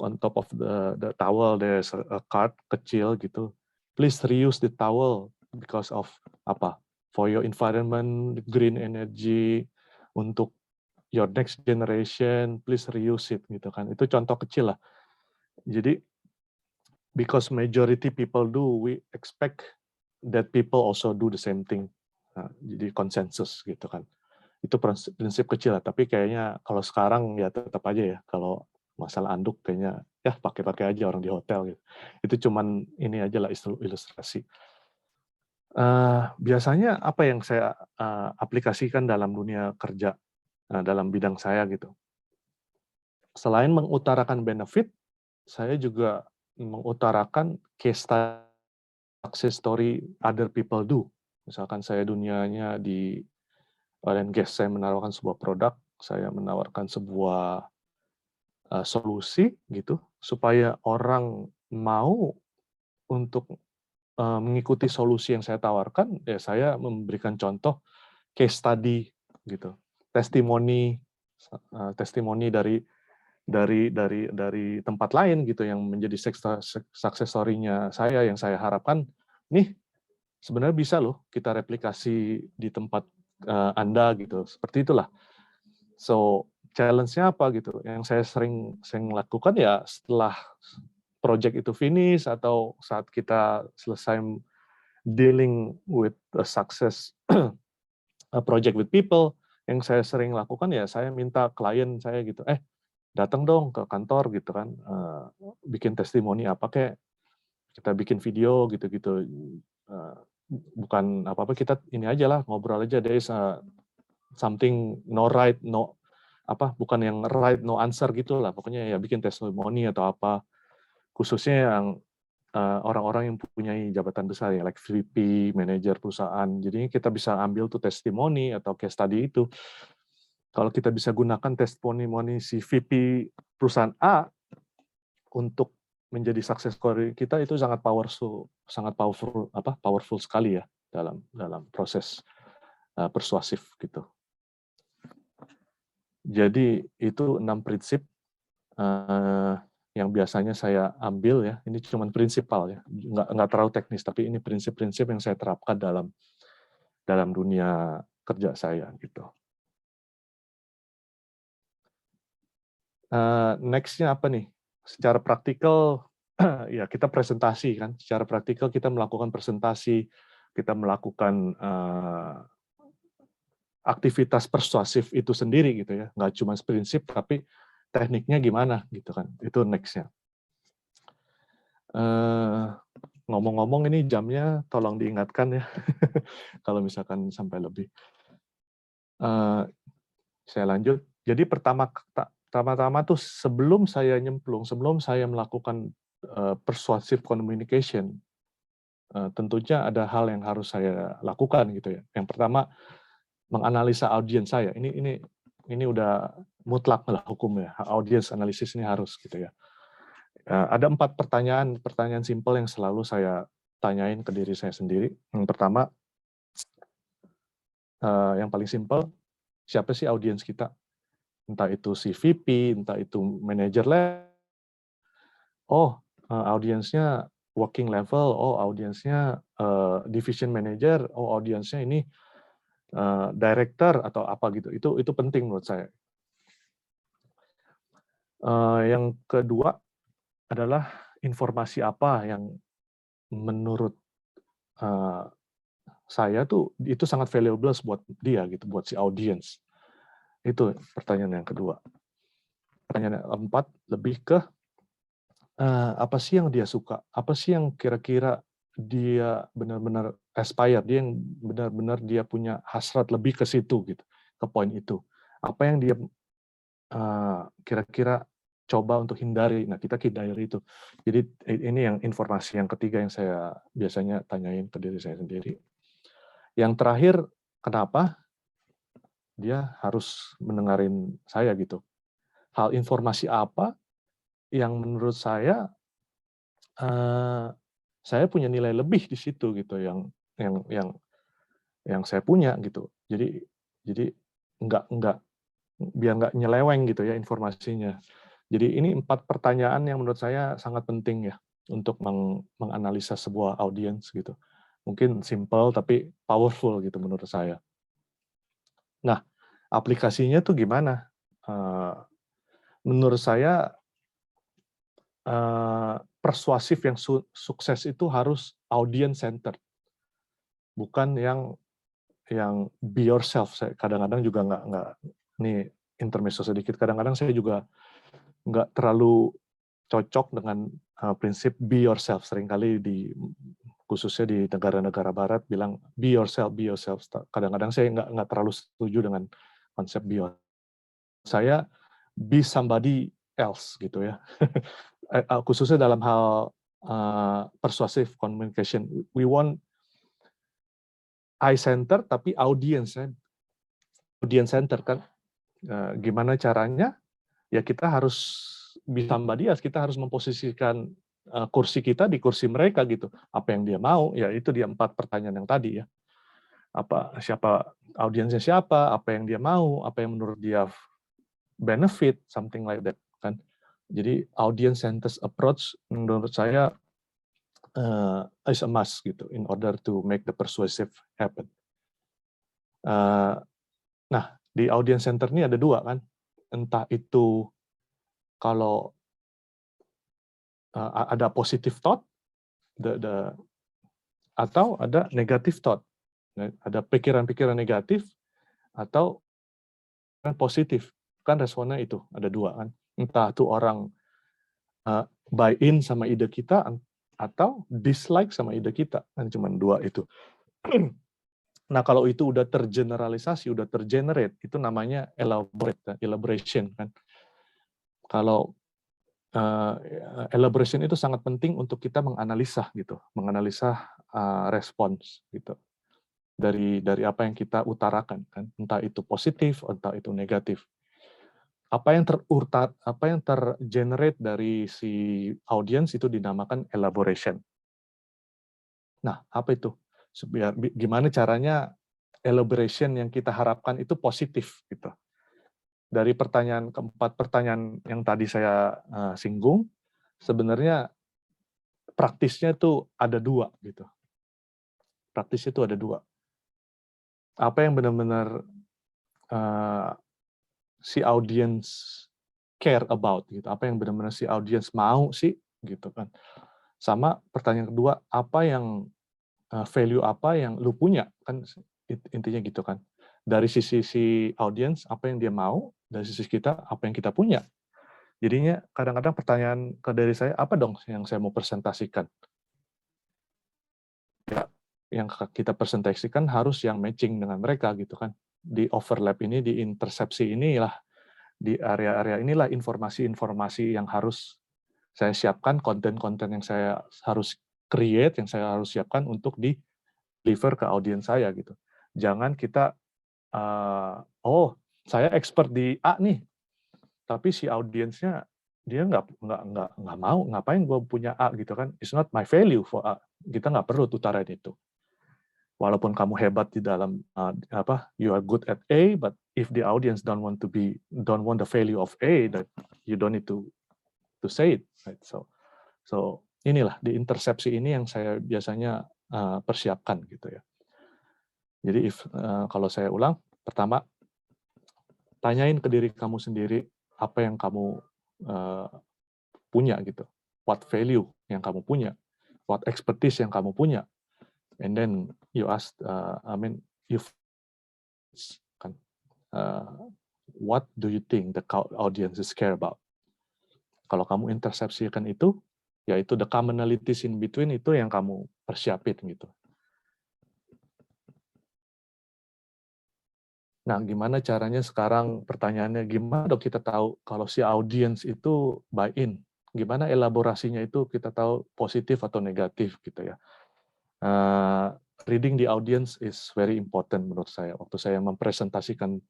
on top of the towel there's a card kecil gitu. Please reuse the towel because of apa? For your environment, green energy, untuk your next generation, please reuse it gitu kan. Itu contoh kecil lah. Jadi because majority people do, we expect that people also do the same thing. Nah, jadi konsensus gitu kan. Itu prinsip kecil lah, tapi kayaknya kalau sekarang ya tetap aja ya, kalau masalah anduk kayaknya ya pakai aja orang di hotel gitu. Itu cuman ini aja lah ilustrasi. Biasanya apa yang saya aplikasikan dalam dunia kerja, dalam bidang saya gitu. Selain mengutarakan benefit, saya juga mengutarakan case success story other people do. Misalkan saya dunianya di oil and gas, saya menawarkan sebuah produk, saya menawarkan sebuah solusi gitu, supaya orang mau untuk mengikuti solusi yang saya tawarkan, ya saya memberikan contoh case study gitu, testimoni dari tempat lain gitu yang menjadi success story-nya saya, yang saya harapkan nih sebenarnya bisa loh kita replikasi di tempat Anda gitu, seperti itulah. So challenge-nya apa gitu? Yang saya sering lakukan ya setelah project itu finish atau saat kita selesai dealing with a success project with people, yang saya sering lakukan ya saya minta klien saya gitu, datang dong ke kantor gitu kan, bikin testimoni apa kayak, kita bikin video gitu-gitu, bukan apa-apa, kita ini aja lah, ngobrol aja, there is something no right, no bukan yang right no answer gitu lah, pokoknya ya bikin testimoni atau apa, khususnya yang orang-orang yang punya jabatan besar ya, like VP, manajer perusahaan, jadi kita bisa ambil tuh testimoni atau case study itu. Kalau kita bisa gunakan testimoni si VP perusahaan A untuk menjadi success story kita, itu sangat powerful sekali ya dalam proses persuasif gitu. Jadi itu 6 prinsip yang biasanya saya ambil ya. Ini cuma prinsipal ya, nggak terlalu teknis, tapi ini prinsip-prinsip yang saya terapkan dalam dunia kerja saya gitu. Next-nya apa nih? Secara praktikal, ya kita presentasi kan. Secara praktikal kita melakukan presentasi, kita melakukan aktivitas persuasif itu sendiri gitu ya. Nggak cuma prinsip, tapi tekniknya gimana gitu kan. Itu next-nya. Ngomong-ngomong ini jamnya tolong diingatkan ya. Kalau misalkan sampai lebih. Saya lanjut. Jadi pertama-tama tuh sebelum saya nyemplung, sebelum saya melakukan persuasive communication, tentunya ada hal yang harus saya lakukan gitu ya. Yang pertama, menganalisa audiens saya. Ini udah mutlak lah hukumnya. Audience analysis ini harus gitu ya. Ada 4 pertanyaan simpel yang selalu saya tanyain ke diri saya sendiri. Yang pertama, yang paling simpel, siapa sih audiens kita? Entah itu si VP, entah itu manajer level. Oh, audiensnya working level. Oh, audiensnya division manager. Oh, audiensnya ini director atau apa gitu. Itu penting menurut saya. Yang kedua adalah informasi apa yang menurut saya tuh itu sangat valuable buat dia gitu, buat si audience. Itu pertanyaan yang kedua. Pertanyaan yang keempat lebih ke apa sih yang dia suka? Apa sih yang kira-kira dia benar-benar aspire, dia yang benar-benar dia punya hasrat lebih ke situ gitu, ke poin itu. Apa yang dia kira-kira coba untuk hindari. Nah, kita hindari itu. Jadi ini yang informasi yang ketiga yang saya biasanya tanyain ke diri saya sendiri. Yang terakhir, kenapa dia harus mendengarin saya gitu. Hal informasi apa yang menurut saya punya nilai lebih di situ gitu yang saya punya gitu. Jadi nggak biar nggak nyeleweng gitu ya informasinya. Jadi ini 4 pertanyaan yang menurut saya sangat penting ya untuk menganalisa sebuah audiens gitu. Mungkin simple tapi powerful gitu menurut saya. Nah, aplikasinya tuh gimana? Menurut saya persuasif yang sukses itu harus audience centered, bukan yang be yourself. Saya kadang-kadang juga nggak ini intermezzo sedikit. Kadang-kadang saya juga nggak terlalu cocok dengan prinsip be yourself. Seringkali khususnya di negara-negara Barat bilang be yourself, be yourself. Kadang-kadang saya nggak terlalu setuju dengan konsep be yourself. Saya be somebody else gitu ya. Khususnya dalam hal persuasive communication. We want eye center tapi audience ya. Audience center kan. Gimana caranya? Ya kita harus bisa somebody else, kita harus memposisikan kursi kita di kursi mereka gitu. Apa yang dia mau, ya itu dia 4 pertanyaan yang tadi ya. Siapa audiensnya siapa, apa yang dia mau, apa yang menurut dia benefit, something like that kan. Jadi audience centered approach menurut saya is a must gitu in order to make the persuasive happen. Nah, di audience center ini ada 2 kan. Entah itu kalau ada positive thought, atau ada negative thought. Ada pikiran-pikiran negatif atau positif. Kan responnya itu, ada 2 kan. Entah itu orang buy in sama ide kita atau dislike sama ide kita. Kan cuma 2 itu. Nah, kalau itu udah tergeneralisasi, udah tergenerate, itu namanya elaboration kan. Kalau elaboration itu sangat penting untuk kita menganalisa gitu, menganalisa respons gitu. Dari apa yang kita utarakan kan, entah itu positif, entah itu negatif. Apa yang tergenerate dari si audience itu dinamakan elaboration. Nah, apa itu? Gimana caranya elaboration yang kita harapkan itu positif gitu. dari pertanyaan keempat, pertanyaan yang tadi saya singgung, sebenarnya praktisnya itu ada dua gitu. Praktisnya itu ada dua. Apa yang benar-benar si audience care about gitu, apa yang benar-benar si audience mau sih gitu kan. Sama pertanyaan kedua, apa yang value apa yang lu punya kan, intinya gitu kan. Dari sisi si audience apa yang dia mau, dari sisi kita apa yang kita punya. Jadinya kadang-kadang pertanyaan dari saya, apa dong yang saya mau presentasikan? Ya, yang kita presentasikan harus yang matching dengan mereka gitu kan. Di overlap ini, di intersepsi inilah, di area-area inilah informasi-informasi yang harus saya siapkan, konten-konten yang saya harus create, yang saya harus siapkan untuk di deliver ke audiens saya gitu. Jangan kita, oh saya expert di A nih, tapi si audiensnya dia nggak mau, ngapain gue punya A gitu kan? It's not my value for A. Kita nggak perlu utarain itu. Walaupun kamu hebat di dalam you are good at A, but if the audience don't want the value of A, that you don't need to say it. Right? So inilah di intersepsi ini yang saya biasanya persiapkan gitu ya. Jadi kalau saya ulang, pertama tanyain ke diri kamu sendiri apa yang kamu punya gitu, what value yang kamu punya, what expertise yang kamu punya, and then you ask, what do you think the audiences care about? Kalau kamu intersepsikan itu, yaitu the commonalities in between itu yang kamu persiapin gitu. Nah, gimana caranya sekarang pertanyaannya, gimana dong kita tahu kalau si audience itu buy-in? Gimana elaborasinya itu kita tahu positif atau negatif gitu ya. Reading the audience is very important menurut saya. Waktu saya mempresentasikan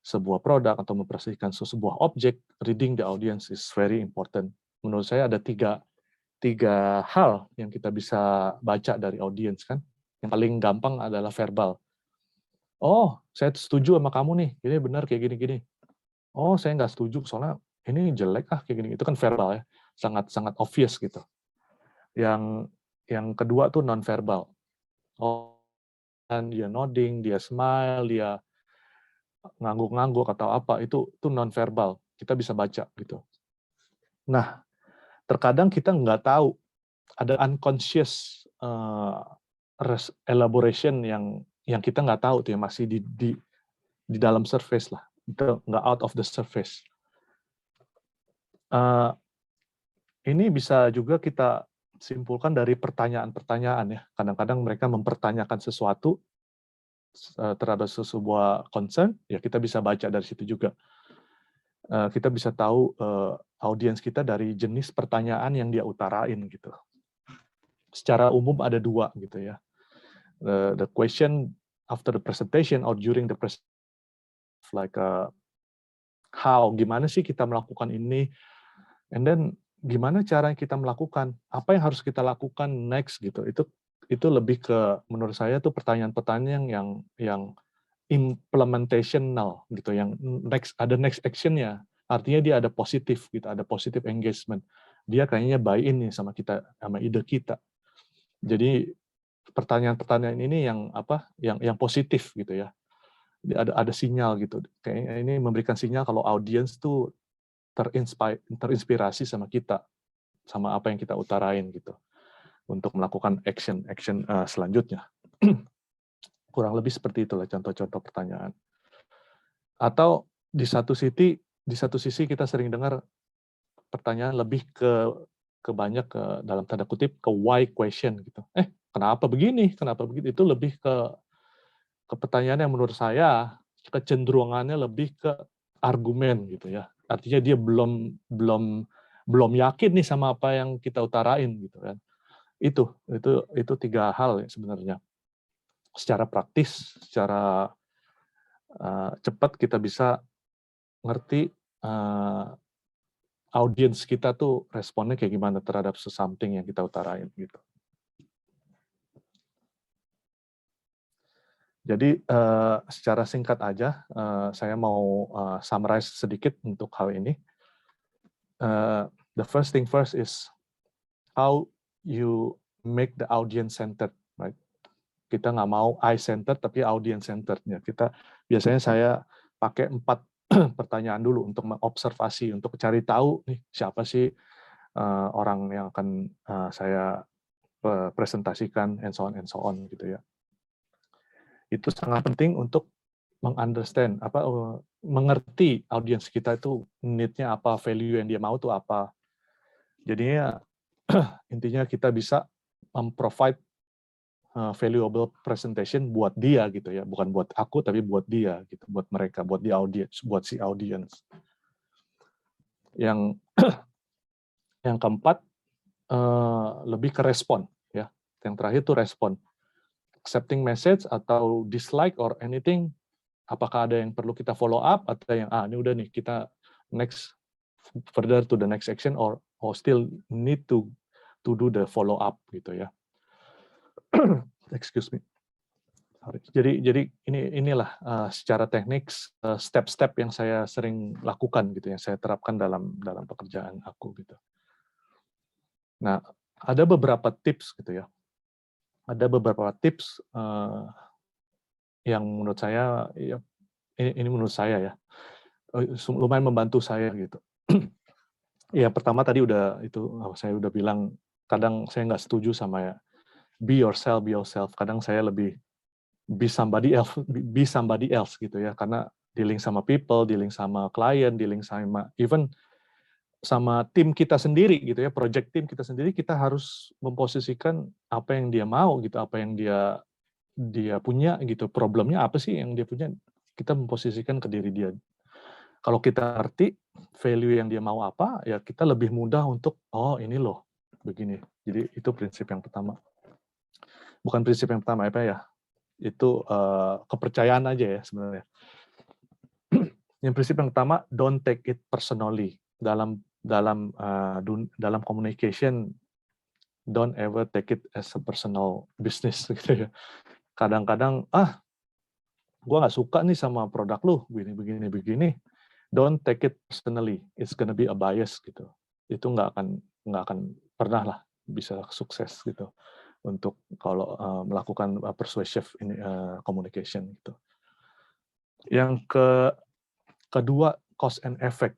sebuah produk atau mempresentasikan sebuah objek, reading the audience is very important. Menurut saya ada tiga hal yang kita bisa baca dari audience kan. Yang paling gampang adalah verbal. Oh, saya setuju sama kamu nih, ini benar kayak gini-gini. Oh, saya nggak setuju, soalnya ini jelek kayak gini. Itu kan verbal ya, sangat obvious gitu. Yang kedua tuh non-verbal. Oh, dan dia nodding, dia smile, dia ngangguk-ngangguk atau apa, itu non-verbal. Kita bisa baca gitu. Nah, terkadang kita nggak tahu, ada unconscious elaboration yang kita nggak tahu tuh, yang masih di dalam surface lah, itu nggak out of the surface. Ini bisa juga kita simpulkan dari pertanyaan-pertanyaan ya. Kadang-kadang mereka mempertanyakan sesuatu terhadap sebuah concern, ya kita bisa baca dari situ juga. Kita bisa tahu audiens kita dari jenis pertanyaan yang dia utarain gitu. Secara umum ada dua gitu ya. The question after the presentation or during the presentation, like how, gimana sih kita melakukan ini, and then gimana cara kita melakukan, apa yang harus kita lakukan next gitu. Itu lebih ke, menurut saya tuh pertanyaan-pertanyaan yang implementational gitu, yang ada next action-nya. Artinya dia ada positif gitu, ada positive engagement. Dia kayaknya buy-in nih sama kita, sama ide kita. Jadi pertanyaan-pertanyaan ini yang positif gitu ya. Ada sinyal gitu. Kayaknya ini memberikan sinyal kalau audiens tuh terinspirasi sama kita, sama apa yang kita utarain gitu, untuk melakukan action selanjutnya. Kurang lebih seperti itulah contoh-contoh pertanyaan. Atau di satu sisi kita sering dengar pertanyaan lebih ke banyak ke, dalam tanda kutip, ke why question gitu. Kenapa begini? Kenapa begitu? Itu lebih ke pertanyaan yang menurut saya kecenderungannya lebih ke argumen gitu ya. Artinya dia belum yakin nih sama apa yang kita utarain gitu kan. Itu tiga hal ya sebenarnya. Secara praktis, secara cepat kita bisa ngerti audiens kita tuh responnya kayak gimana terhadap something yang kita utarain gitu. Jadi secara singkat aja, saya mau summarize sedikit untuk hal ini. The first thing first is how you make the audience centered, right? Kita nggak mau eye centered tapi audience centered-nya. Biasanya saya pakai 4 pertanyaan dulu untuk mengobservasi, untuk cari tahu nih siapa sih orang yang akan saya presentasikan, and so on gitu ya. Itu sangat penting untuk mengunderstand mengerti audiens kita itu need-nya apa, value yang dia mau tuh apa. Jadinya intinya kita bisa provide valuable presentation buat dia gitu ya, bukan buat aku tapi buat dia gitu, buat mereka, buat di audience, buat si audience. Yang yang keempat lebih ke respon ya. Yang terakhir tuh respon. Accepting message atau dislike or anything, apakah ada yang perlu kita follow up atau yang ini udah nih kita next further to the next action or still need to do the follow up gitu ya. Excuse me. Sorry. Jadi inilah secara teknik step-step yang saya sering lakukan gitu, yang saya terapkan dalam pekerjaan aku gitu. Nah, ada beberapa tips gitu ya. Ada beberapa tips yang menurut saya ya, ini menurut saya ya lumayan membantu saya gitu. Ya pertama tadi saya udah bilang kadang saya nggak setuju sama ya be yourself. Kadang saya lebih be somebody else gitu ya, karena dealing sama people, dealing sama klien, dealing sama even sama tim kita sendiri gitu ya, project tim kita sendiri, kita harus memposisikan apa yang dia mau gitu, apa yang dia punya gitu, problemnya apa sih yang dia punya, kita memposisikan ke diri dia. Kalau kita ngerti value yang dia mau apa, ya kita lebih mudah untuk ini loh begini. Jadi itu prinsip yang pertama. Bukan prinsip yang pertama apa ya? Itu kepercayaan aja ya sebenarnya. Yang prinsip yang pertama, don't take it personally. Dalam communication, don't ever take it as a personal business gitu ya. Kadang-kadang gue nggak suka nih sama produk lu begini. Don't take it personally. It's gonna be a bias gitu. Itu nggak akan pernah lah bisa sukses gitu untuk kalau melakukan persuasive communication gitu. Yang kedua, cause and effect.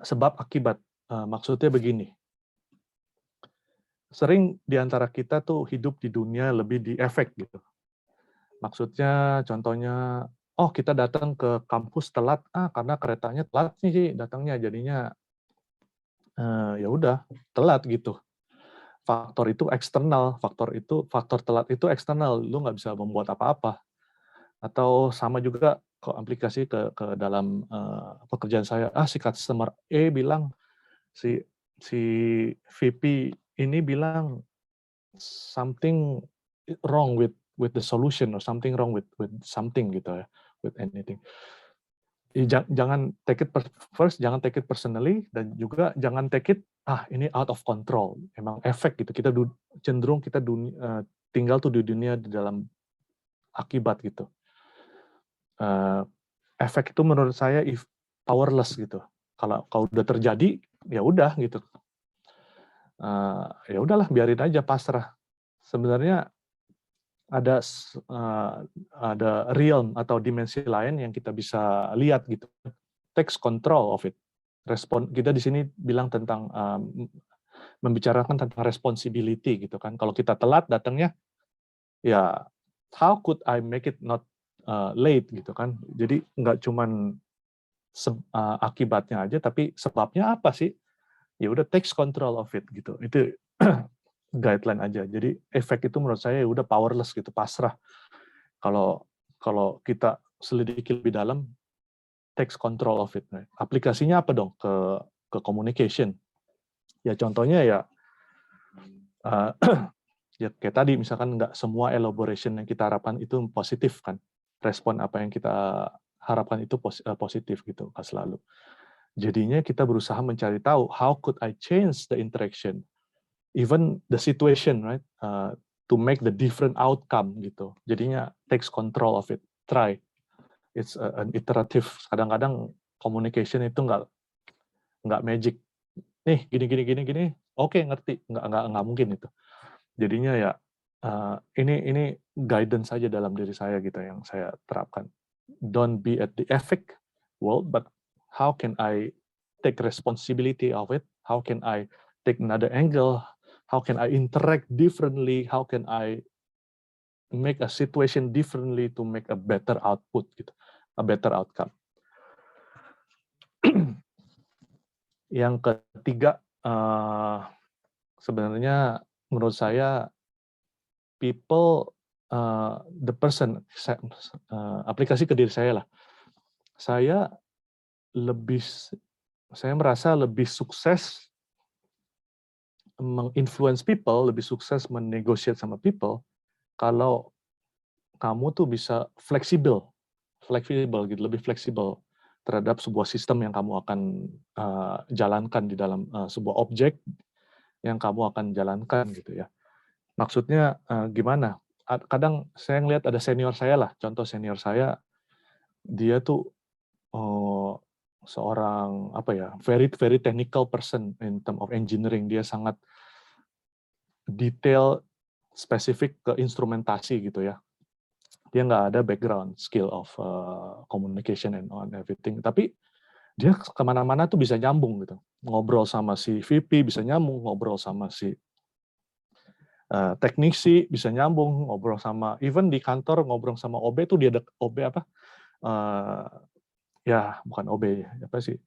Sebab akibat. Maksudnya begini. Sering di antara kita tuh hidup di dunia lebih di efek gitu. Maksudnya contohnya, kita datang ke kampus telat, karena keretanya telat sih datangnya, jadinya ya udah telat gitu. Faktor itu eksternal, faktor telat itu eksternal, lu nggak bisa membuat apa-apa. Atau sama juga kalau aplikasi ke dalam pekerjaan saya, si customer A bilang si VP ini bilang something wrong with the solution or something wrong with something gitu ya, with anything. Jangan take it first, jangan take it personally, dan juga jangan take it ini out of control. Emang efek gitu. Kita cenderung tinggal tuh di dunia di dalam akibat gitu. Efek itu menurut saya powerless gitu. Kalau udah terjadi ya udah gitu. Ya udahlah, biarin aja, pasrah. Sebenarnya ada realm atau dimensi lain yang kita bisa lihat gitu. Take control of it. Kita di sini bilang tentang membicarakan tentang responsibility gitu kan. Kalau kita telat datangnya, ya how could I make it not late gitu kan. Jadi nggak cuman akibatnya aja, tapi sebabnya apa sih? Ya udah, take control of it gitu. Itu guideline aja. Jadi efek itu menurut saya udah powerless gitu, pasrah. Kalau kita selidiki lebih dalam, take control of it. Aplikasinya apa dong ke communication? Ya contohnya ya ya kayak tadi misalkan nggak semua elaboration yang kita harapkan itu positif kan. Respon apa yang kita harapkan itu positif gitu, nggak selalu. Jadinya kita berusaha mencari tahu how could I change the interaction, even the situation, right? to make the different outcome gitu. Jadinya takes control of it. Try. It's an iterative. Kadang-kadang communication itu nggak magic. Nih gini. Oke, ngerti. Nggak mungkin itu. Jadinya ya ini guidance saja dalam diri saya gitu yang saya terapkan. Don't be at the effect world, but how can I take responsibility of it? How can I take another angle? How can I interact differently? How can I make a situation differently to make a better output gitu, a better outcome. Yang ketiga, sebenarnya menurut saya people, the person, aplikasi ke diri saya lah. Saya merasa lebih sukses menginfluence people, lebih sukses menegotiate sama people, kalau kamu tuh bisa fleksibel gitu, lebih fleksibel terhadap sebuah sistem yang kamu akan jalankan di dalam sebuah objek yang kamu akan jalankan gitu ya. Maksudnya gimana? Kadang saya ngelihat ada senior saya lah, contoh senior saya, dia tuh seorang very technical person in term of engineering. Dia sangat detail, spesifik ke instrumentasi gitu ya. Dia nggak ada background skill of communication and on everything, tapi dia kemana-mana tuh bisa nyambung gitu. Ngobrol sama si VP bisa nyambung, ngobrol sama si teknisi bisa nyambung, ngobrol sama, even di kantor ngobrol sama OB tuh dia OB apa? Ya bukan OB, apa sih?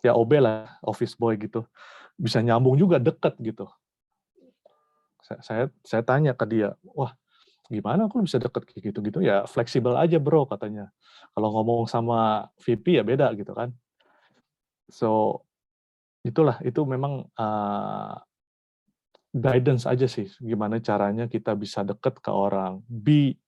Ya OB lah, office boy gitu. Bisa nyambung juga, deket gitu. Saya tanya ke dia, wah gimana aku bisa deket kayak gitu-gitu? Ya fleksibel aja bro katanya. Kalau ngomong sama VP ya beda gitu kan. So itu memang guidance aja sih, gimana caranya kita bisa deket ke orang. Be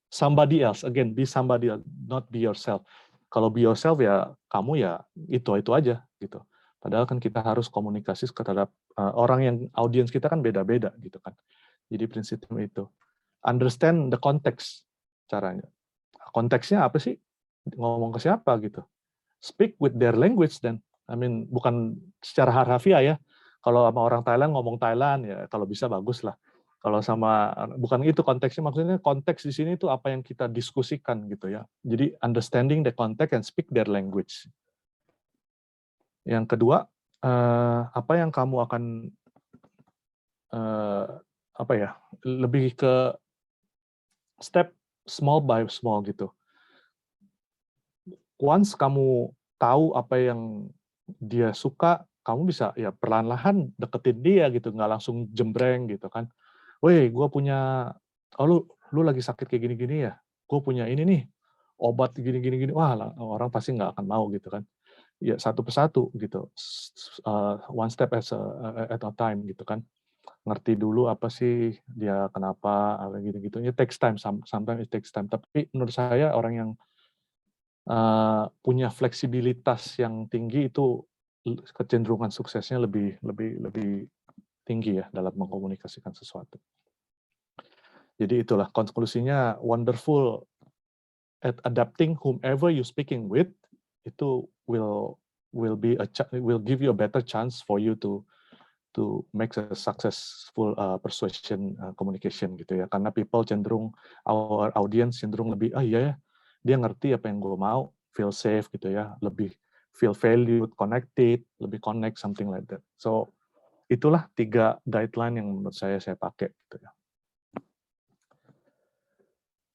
somebody else, again, be somebody else, not be yourself. Kalau be yourself ya kamu ya itu aja gitu. Padahal kan kita harus komunikasi terhadap orang yang audiens kita kan beda-beda gitu kan. Jadi prinsipnya itu. Understand the context caranya. Konteksnya apa sih? Ngomong ke siapa gitu. Speak with their language then. I mean, bukan secara harfiah ya. Kalau sama orang Thailand ngomong Thailand ya kalau bisa bagus lah. Kalau sama bukan itu konteksnya, maksudnya konteks di sini itu apa yang kita diskusikan gitu ya. Jadi understanding the context and speak their language. Yang kedua, apa yang kamu akan lebih ke step small by small gitu. Once kamu tahu apa yang dia suka, kamu bisa ya perlahan-lahan deketin dia gitu, nggak langsung jembreng gitu kan. Weh, gue punya, lu lagi sakit kayak gini-gini ya, gue punya ini nih, obat gini-gini, wah orang pasti nggak akan mau gitu kan. Ya satu persatu gitu, one step at a time gitu kan. Ngerti dulu apa sih dia kenapa, gitu-gitu. It takes time, sometimes it takes time. Tapi menurut saya orang yang punya fleksibilitas yang tinggi itu kecenderungan suksesnya lebih tinggi ya dalam mengkomunikasikan sesuatu. Jadi itulah konklusinya, wonderful at adapting whomever you speaking with, itu will give you a better chance for you to make a successful persuasion communication gitu ya. Karena people cenderung, our audience cenderung lebih iya ya, dia ngerti apa yang gue mau, feel safe gitu ya, lebih feel valued, connected, lebih connect, something like that. So itulah 3 guideline yang menurut saya pakai gitu ya.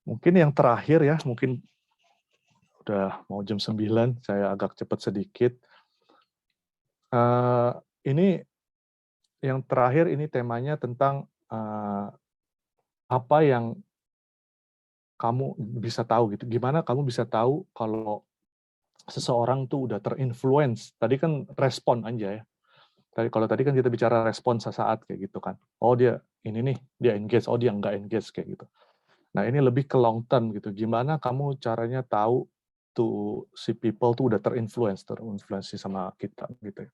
Mungkin yang terakhir ya, mungkin udah mau jam 9, saya agak cepat sedikit. Ini yang terakhir, ini temanya tentang apa yang kamu bisa tahu gitu. Gimana kamu bisa tahu kalau seseorang tuh udah terinfluence. Tadi kan respon aja ya. Kalau tadi kan kita bicara respon sesaat kayak gitu kan. Oh dia ini nih, dia engage, oh dia nggak engage kayak gitu. Nah ini lebih ke long term gitu. Gimana kamu caranya tahu tuh si people tuh udah terinfluence sama kita gitu ya.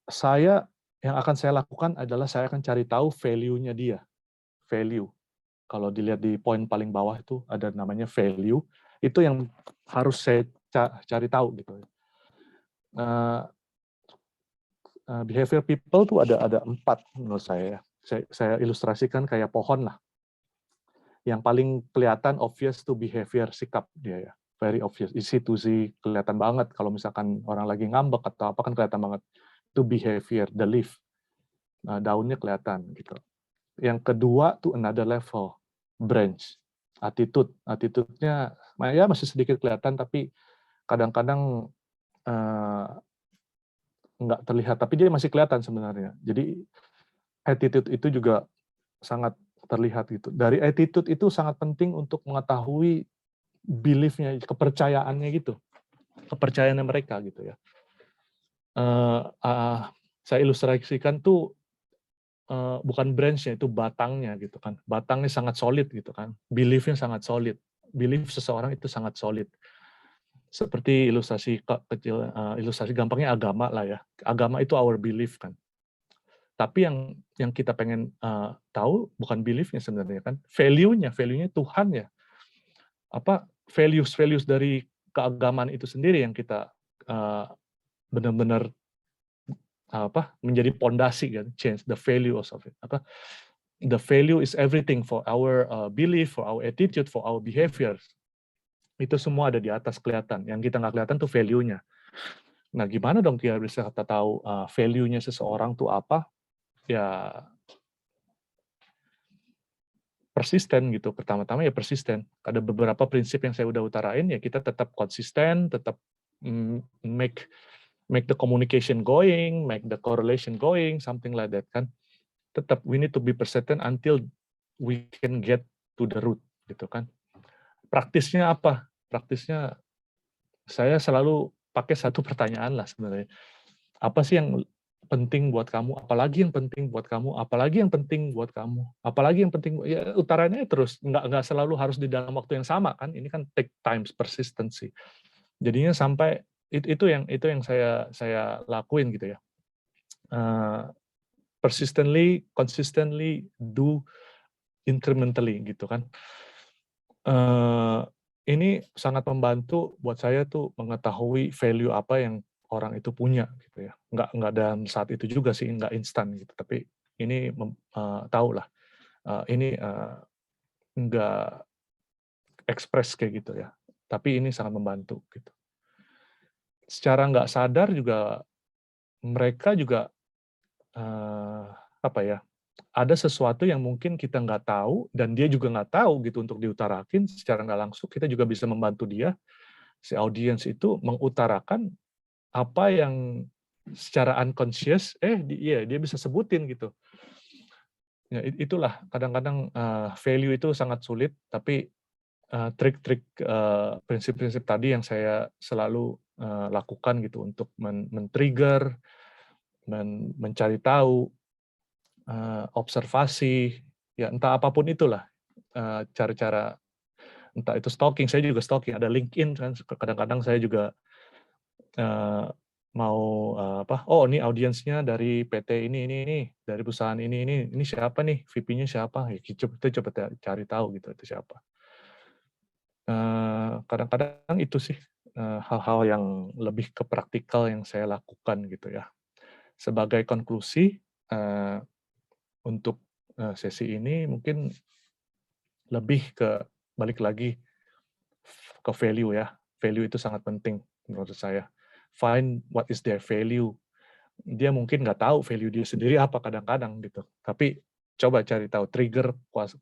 Saya yang akan saya lakukan adalah saya akan cari tahu value-nya dia. Value. Kalau dilihat di poin paling bawah itu ada namanya value. Itu yang harus saya cari tahu gitu. Behavior people tuh ada 4 menurut saya. Saya ilustrasikan kayak pohon lah. Yang paling kelihatan obvious tuh behavior, sikap dia ya. Very obvious, easy to see, kelihatan banget kalau misalkan orang lagi ngambek atau apa kan kelihatan banget. Itu behavior, the leaf. Daunnya kelihatan gitu. Yang kedua tuh another level, branch, attitude. Attitude-nya ya masih sedikit kelihatan tapi kadang-kadang nggak terlihat, tapi dia masih kelihatan sebenarnya. Jadi attitude itu juga sangat terlihat gitu. Dari attitude itu sangat penting untuk mengetahui belief-nya, kepercayaannya gitu, kepercayaannya mereka gitu ya. Saya ilustrasikan tuh bukan branch-nya, itu batangnya gitu kan. Batangnya sangat solid gitu kan. Belief-nya sangat solid. Belief seseorang itu sangat solid. Seperti ilustrasi kecil, ilustrasi gampangnya agama lah ya. Agama itu our belief kan. Tapi yang kita pengen tahu bukan belief-nya sebenarnya kan, value-nya Tuhan ya. Apa values dari keagamaan itu sendiri yang kita benar-benar menjadi pondasi kan, change the values of it. The value is everything for our belief, for our attitude, for our behavior. Itu semua ada di atas kelihatan. Yang kita nggak kelihatan tuh value-nya. Nah, gimana dong kita bisa tahu value-nya seseorang tuh apa? Ya persisten gitu. Pertama-tama ya persisten. Ada beberapa prinsip yang saya udah utarain, ya kita tetap konsisten, tetap make the communication going, make the correlation going, something like that kan. Tetap we need to be persistent until we can get to the root gitu kan. Praktisnya apa? Praktisnya saya selalu pakai satu pertanyaan lah sebenarnya. Apa sih yang penting buat kamu? Apalagi yang penting buat kamu? Apalagi yang penting buat kamu? Apalagi yang penting? Ya utaranya terus, nggak selalu harus di dalam waktu yang sama kan. Ini kan take times, persistency. Jadinya sampai itu yang saya lakuin gitu ya. Persistently, consistently, do incrementally gitu kan. Ini sangat membantu buat saya tuh mengetahui value apa yang orang itu punya gitu ya. Nggak dalam saat itu juga sih, nggak instan gitu. Tapi ini tahu lah. Ini nggak ekspres kayak gitu ya. Tapi ini sangat membantu gitu. Secara nggak sadar juga mereka juga ada sesuatu yang mungkin kita nggak tahu dan dia juga nggak tahu gitu untuk diutarakin secara nggak langsung. Kita juga bisa membantu dia, si audiens itu mengutarakan apa yang secara unconscious dia bisa sebutin gitu. Ya, itulah kadang-kadang value itu sangat sulit, tapi trik-trik prinsip-prinsip tadi yang saya selalu lakukan gitu untuk men-trigger, mencari tahu, observasi, ya entah apapun itulah cara-cara, entah itu stalking, saya juga stalking, ada LinkedIn kan, kadang-kadang saya juga mau ini audiensnya dari PT ini, dari perusahaan ini siapa nih, VP-nya siapa, ya kita coba cari tahu gitu itu siapa. Kadang-kadang itu sih hal-hal yang lebih ke praktikal yang saya lakukan gitu ya. Sebagai konklusi, untuk sesi ini mungkin lebih ke balik lagi ke value ya. Value itu sangat penting menurut saya. Find what is their value. Dia mungkin nggak tahu value dia sendiri apa kadang-kadang gitu. Tapi coba cari tahu, trigger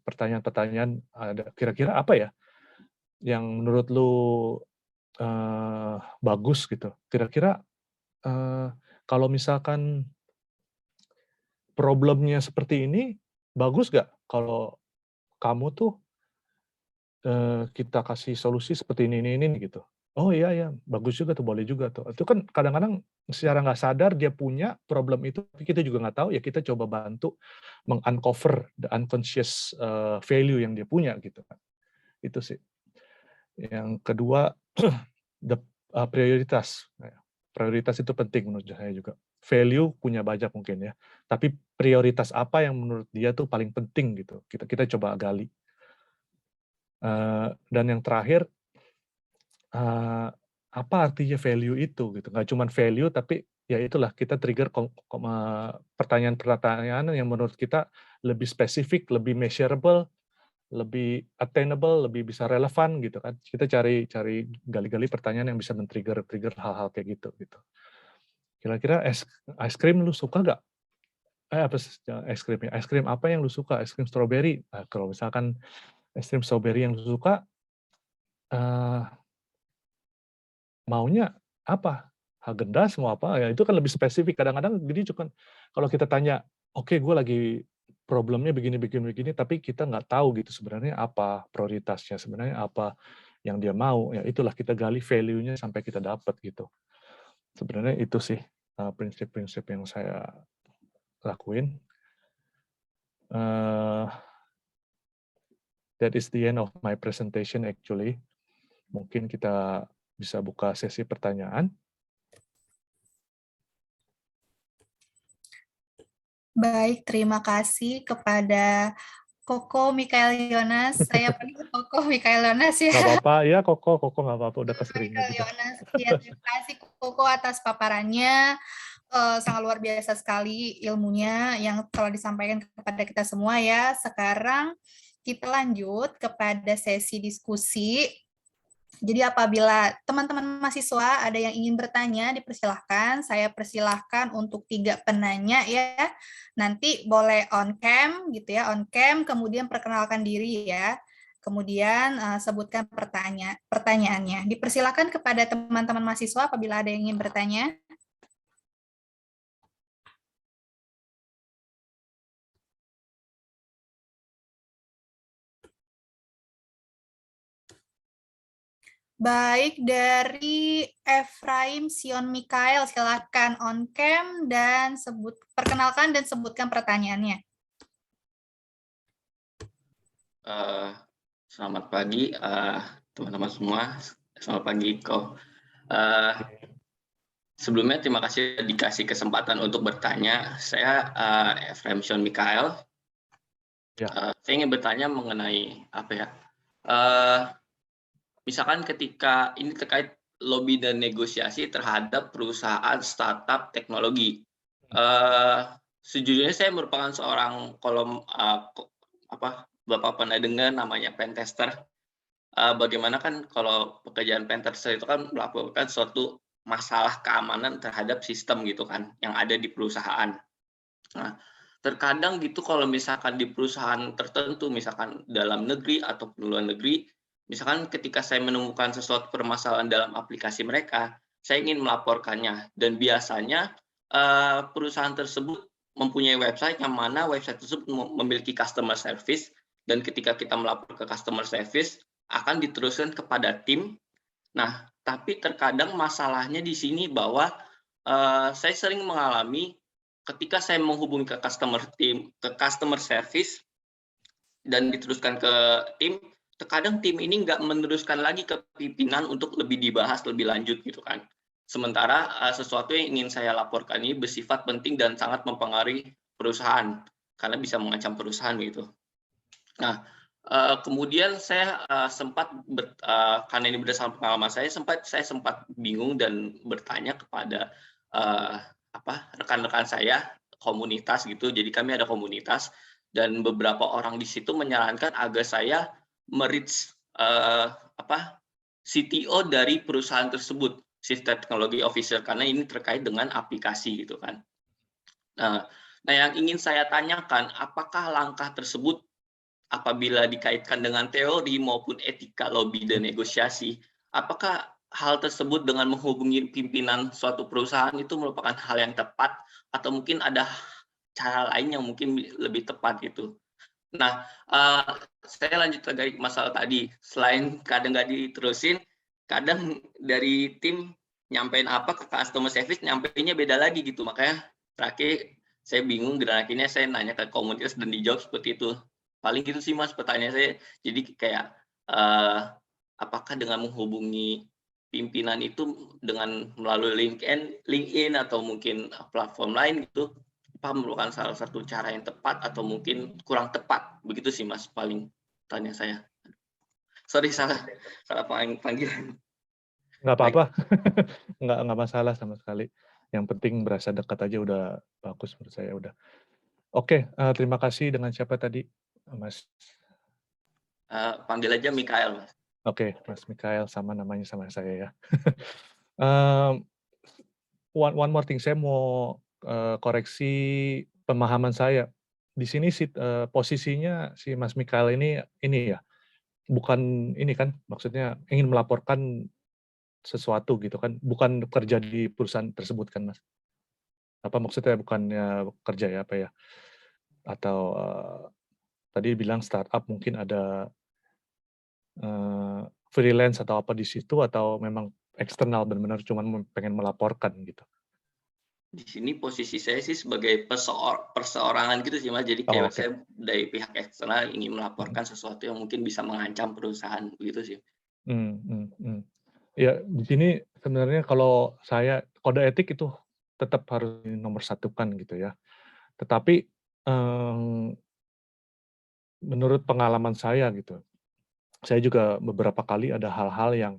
pertanyaan-pertanyaan, ada kira-kira apa ya yang menurut lu bagus gitu. Kira-kira kalau misalkan problemnya seperti ini, bagus nggak kalau kamu tuh kita kasih solusi seperti ini gitu. Oh iya, bagus juga tuh, boleh juga tuh. Itu kan kadang-kadang secara nggak sadar dia punya problem itu, tapi kita juga nggak tahu, ya kita coba bantu meng-uncover the unconscious value yang dia punya gitu kan. Itu sih. Yang kedua, prioritas. Prioritas itu penting menurut saya juga. value punya banyak mungkin ya, tapi prioritas apa yang menurut dia tuh paling penting gitu, kita coba gali. Dan yang terakhir, apa artinya value itu gitu, nggak cuma value tapi ya itulah kita trigger pertanyaan-pertanyaan yang menurut kita lebih spesifik, lebih measurable, lebih attainable, lebih bisa relevan gitu kan. Kita cari gali-gali pertanyaan yang bisa men-trigger hal-hal kayak gitu. Kira-kira es krim lu suka nggak? Es krimnya? Es krim apa yang lu suka? Es krim strawberry. Nah, kalau misalkan es krim strawberry yang lu suka, maunya apa? Häagen-Dazs mau apa? Ya itu kan lebih spesifik. Kadang-kadang jadi cuman kalau kita tanya, oke, gue lagi problemnya begini, tapi kita nggak tahu gitu sebenarnya apa prioritasnya, sebenarnya apa yang dia mau. Ya itulah kita gali value-nya sampai kita dapat gitu. Sebenarnya itu sih prinsip-prinsip yang saya lakuin. That is the end of my presentation actually. Mungkin kita bisa buka sesi pertanyaan. Baik, terima kasih kepada Koko Mikael Yonas. Saya panggil Koko Mikael Yonas ya. Nggak apa-apa, ya Koko nggak apa-apa, udah keseringan Mikael juga. Yonas. Ya, terima kasih Koko atas paparannya. Sangat luar biasa sekali ilmunya yang telah disampaikan kepada kita semua ya. Sekarang kita lanjut kepada sesi diskusi. Jadi apabila teman-teman mahasiswa ada yang ingin bertanya, dipersilahkan. Saya persilahkan untuk 3 penanya ya. Nanti boleh on cam gitu ya, on cam, kemudian perkenalkan diri ya. Kemudian sebutkan pertanyaannya. Dipersilahkan kepada teman-teman mahasiswa apabila ada yang ingin bertanya. Baik, dari Efraim Sion Mikael, silakan on cam dan perkenalkan dan sebutkan pertanyaannya. Selamat pagi teman-teman semua. Selamat pagi Ko. Sebelumnya terima kasih dikasih kesempatan untuk bertanya. Saya Efraim Sion Mikael. Ya. Saya ingin bertanya mengenai apa ya? Misalkan ketika ini terkait lobby dan negosiasi terhadap perusahaan startup teknologi. Sejujurnya saya merupakan seorang Bapak pernah dengar namanya pentester. Bagaimana kan kalau pekerjaan pentester itu kan melaporkan suatu masalah keamanan terhadap sistem gitu kan yang ada di perusahaan. Nah, terkadang gitu kalau misalkan di perusahaan tertentu, misalkan dalam negeri ataupun luar negeri, misalkan ketika saya menemukan sesuatu permasalahan dalam aplikasi mereka, saya ingin melaporkannya. Dan biasanya perusahaan tersebut mempunyai website yang mana website tersebut memiliki customer service, dan ketika kita melapor ke customer service, akan diteruskan kepada tim. Nah, tapi terkadang masalahnya di sini bahwa saya sering mengalami ketika saya menghubungi ke customer service dan diteruskan ke tim, terkadang tim ini nggak meneruskan lagi ke pimpinan untuk lebih dibahas lebih lanjut gitu kan. Sementara sesuatu yang ingin saya laporkan ini bersifat penting dan sangat mempengaruhi perusahaan karena bisa mengancam perusahaan gitu. Nah, kemudian saya sempat karena ini berdasarkan pengalaman saya sempat bingung dan bertanya kepada rekan-rekan saya komunitas gitu. Jadi kami ada komunitas dan beberapa orang di situ menyarankan agar saya merich CTO dari perusahaan tersebut, Chief Technology Officer, karena ini terkait dengan aplikasi gitu kan. Nah, yang ingin saya tanyakan, apakah langkah tersebut apabila dikaitkan dengan teori maupun etika lobby dan negosiasi, apakah hal tersebut dengan menghubungi pimpinan suatu perusahaan itu merupakan hal yang tepat atau mungkin ada cara lain yang mungkin lebih tepat gitu. Nah, saya lanjut dari masalah tadi. Selain kadang nggak diterusin, kadang dari tim nyampein apa ke customer service, nyampeinnya beda lagi gitu. Makanya terakhir saya bingung dan akhirnya saya nanya ke komunitas dan dijawab seperti itu. Paling gitu sih Mas pertanyaan saya. Jadi kayak apakah dengan menghubungi pimpinan itu dengan melalui LinkedIn atau mungkin platform lain gitu, apa merupakan salah satu cara yang tepat atau mungkin kurang tepat? Begitu sih Mas paling tanya saya. Sorry salah panggilan. Nggak apa-apa, nggak masalah sama sekali. Yang penting berasa dekat aja udah bagus menurut saya udah. Oke, terima kasih. Dengan siapa tadi, Mas? Panggil aja Mikael, Mas. Oke, Mas Mikael, sama namanya sama saya ya. Mmm, one more thing, saya mau, koreksi pemahaman saya. Di sini posisinya si Mas Mikael ini ya, bukan ini kan, maksudnya ingin melaporkan sesuatu gitu kan, bukan kerja di perusahaan tersebut kan, Mas? Apa maksudnya bukannya kerja ya, apa ya, atau, tadi bilang startup mungkin ada, freelance atau apa di situ atau memang eksternal benar-benar cuman pengen melaporkan gitu? Di sini posisi saya sih sebagai perseorangan gitu sih Mas. Jadi Oh, kayak oke. saya dari pihak eksternal ingin melaporkan sesuatu yang mungkin bisa mengancam perusahaan begitu sih. Ya, di sini sebenarnya kalau saya kode etik itu tetap harus dinomorsatukan gitu ya. Tetapi, menurut pengalaman saya gitu, saya juga beberapa kali ada hal-hal yang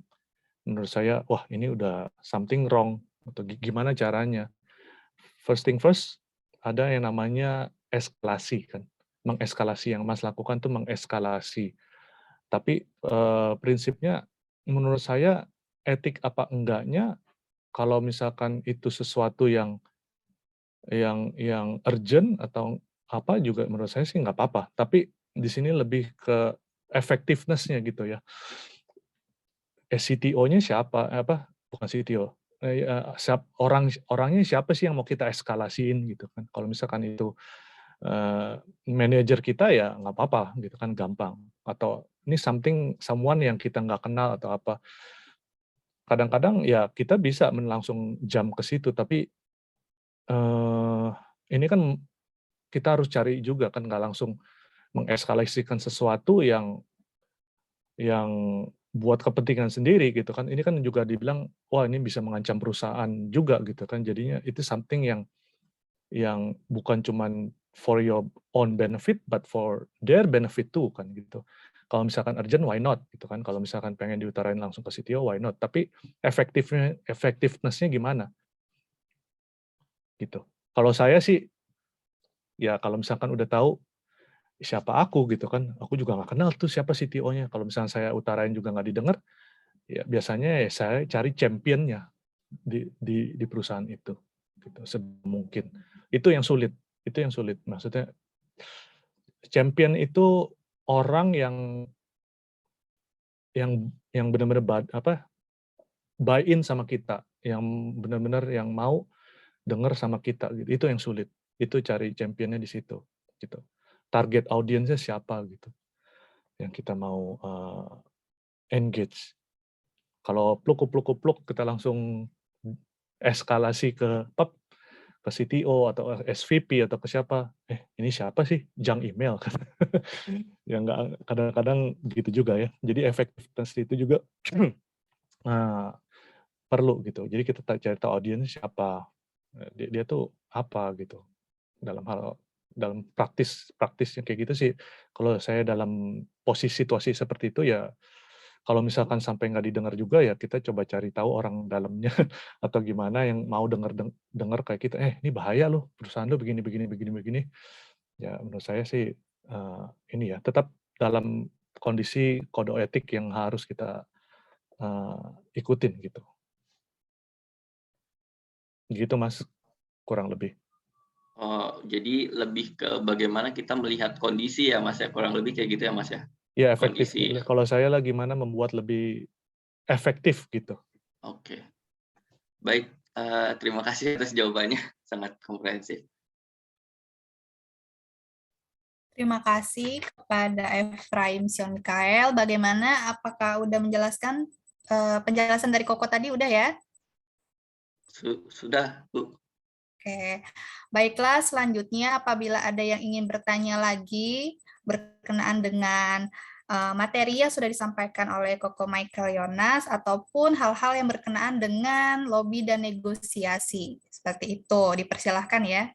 menurut saya, wah ini udah something wrong atau gimana caranya. First thing first, ada yang namanya eskalasi kan, mengeskalasi, yang Mas lakukan tuh mengeskalasi. Tapi, prinsipnya menurut saya etik apa enggaknya, kalau misalkan itu sesuatu yang urgent atau apa juga menurut saya sih nggak apa-apa. Tapi di sini lebih ke effectiveness-nya gitu ya. CTO-nya siapa? Bukan CTO, orangnya siapa sih yang mau kita eskalasiin gitu kan. Kalau misalkan itu, manajer kita ya nggak apa-apa gitu kan, gampang. Atau ini someone yang kita nggak kenal atau apa. Kadang-kadang ya kita bisa langsung jump ke situ, tapi, ini kan kita harus cari juga kan, nggak langsung mengeskalasikan sesuatu yang buat kepentingan sendiri gitu kan. Ini kan juga dibilang, wah ini bisa mengancam perusahaan juga gitu kan. Jadinya itu something yang bukan cuman for your own benefit, but for their benefit too kan gitu. Kalau misalkan urgent, why not gitu kan. Kalau misalkan pengen diutarain langsung ke CTO, why not. Tapi effectiveness-nya gimana gitu. Kalau saya sih, ya kalau misalkan udah tahu siapa aku gitu kan, aku juga nggak kenal tuh siapa CTO-nya. Kalau misalnya saya utarain juga nggak didengar, ya biasanya ya saya cari champion-nya di perusahaan itu, gitu, semungkin. Itu yang sulit, Maksudnya champion itu orang yang benar-benar buy in sama kita, yang benar-benar yang mau denger sama kita gitu, itu yang sulit. Itu cari champion-nya di situ, gitu. Target audience-nya siapa gitu, yang kita mau, engage. Kalau pluk kita langsung eskalasi ke CTO atau SVP atau ke siapa, ini siapa sih? Junk email kan. Ya nggak, kadang-kadang gitu juga ya. Jadi effectiveness itu juga perlu gitu. Jadi kita cari tahu audiensnya siapa, dia tuh apa gitu, dalam praktisnya kayak gitu sih. Kalau saya dalam posisi situasi seperti itu ya, kalau misalkan sampai nggak didengar juga ya kita coba cari tahu orang dalamnya atau gimana yang mau denger kayak kita, ini bahaya loh, perusahaan lo begini begini begini begini. Ya menurut saya sih, ini ya, tetap dalam kondisi kode etik yang harus kita, ikutin gitu. Gitu Mas, kurang lebih. Oh, jadi lebih ke bagaimana kita melihat kondisi ya Mas ya, kurang lebih kayak gitu ya Mas ya? Ya efektif, Kondisi. kalau saya lah gimana membuat lebih efektif gitu. Oke. Baik, terima kasih atas jawabannya, sangat komprehensif. Terima kasih kepada Efraim Sion Mikael. Bagaimana? Apakah udah menjelaskan penjelasan dari Koko tadi? Udah ya? Sudah, Bu. Oke, baiklah selanjutnya apabila ada yang ingin bertanya lagi berkenaan dengan materi yang sudah disampaikan oleh Koko Michael Yonas ataupun hal-hal yang berkenaan dengan lobby dan negosiasi. Seperti itu, dipersilahkan ya.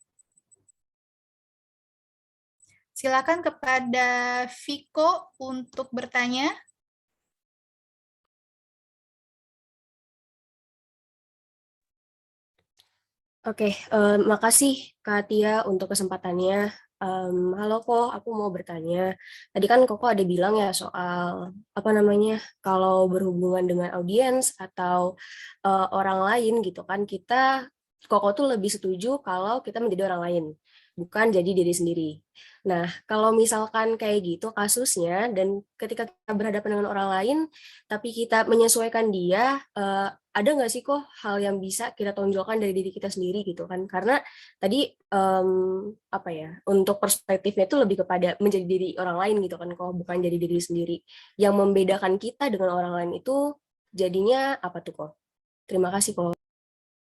Silakan kepada Viko untuk bertanya. Oke, makasih Kak Tia untuk kesempatannya. Halo Kok, aku mau bertanya. Tadi kan Koko ada bilang ya soal apa namanya, kalau berhubungan dengan audiens atau orang lain gitu kan, Koko tuh lebih setuju kalau kita menjadi orang lain, bukan jadi diri sendiri. Nah, kalau misalkan kayak gitu kasusnya, dan ketika kita berhadapan dengan orang lain, tapi kita menyesuaikan dia, ada nggak sih kok hal yang bisa kita tonjolkan dari diri kita sendiri gitu kan? Karena tadi apa ya, untuk perspektifnya itu lebih kepada menjadi diri orang lain gitu kan, kok bukan jadi diri sendiri. Yang membedakan kita dengan orang lain itu jadinya apa tuh kok? Terima kasih kok.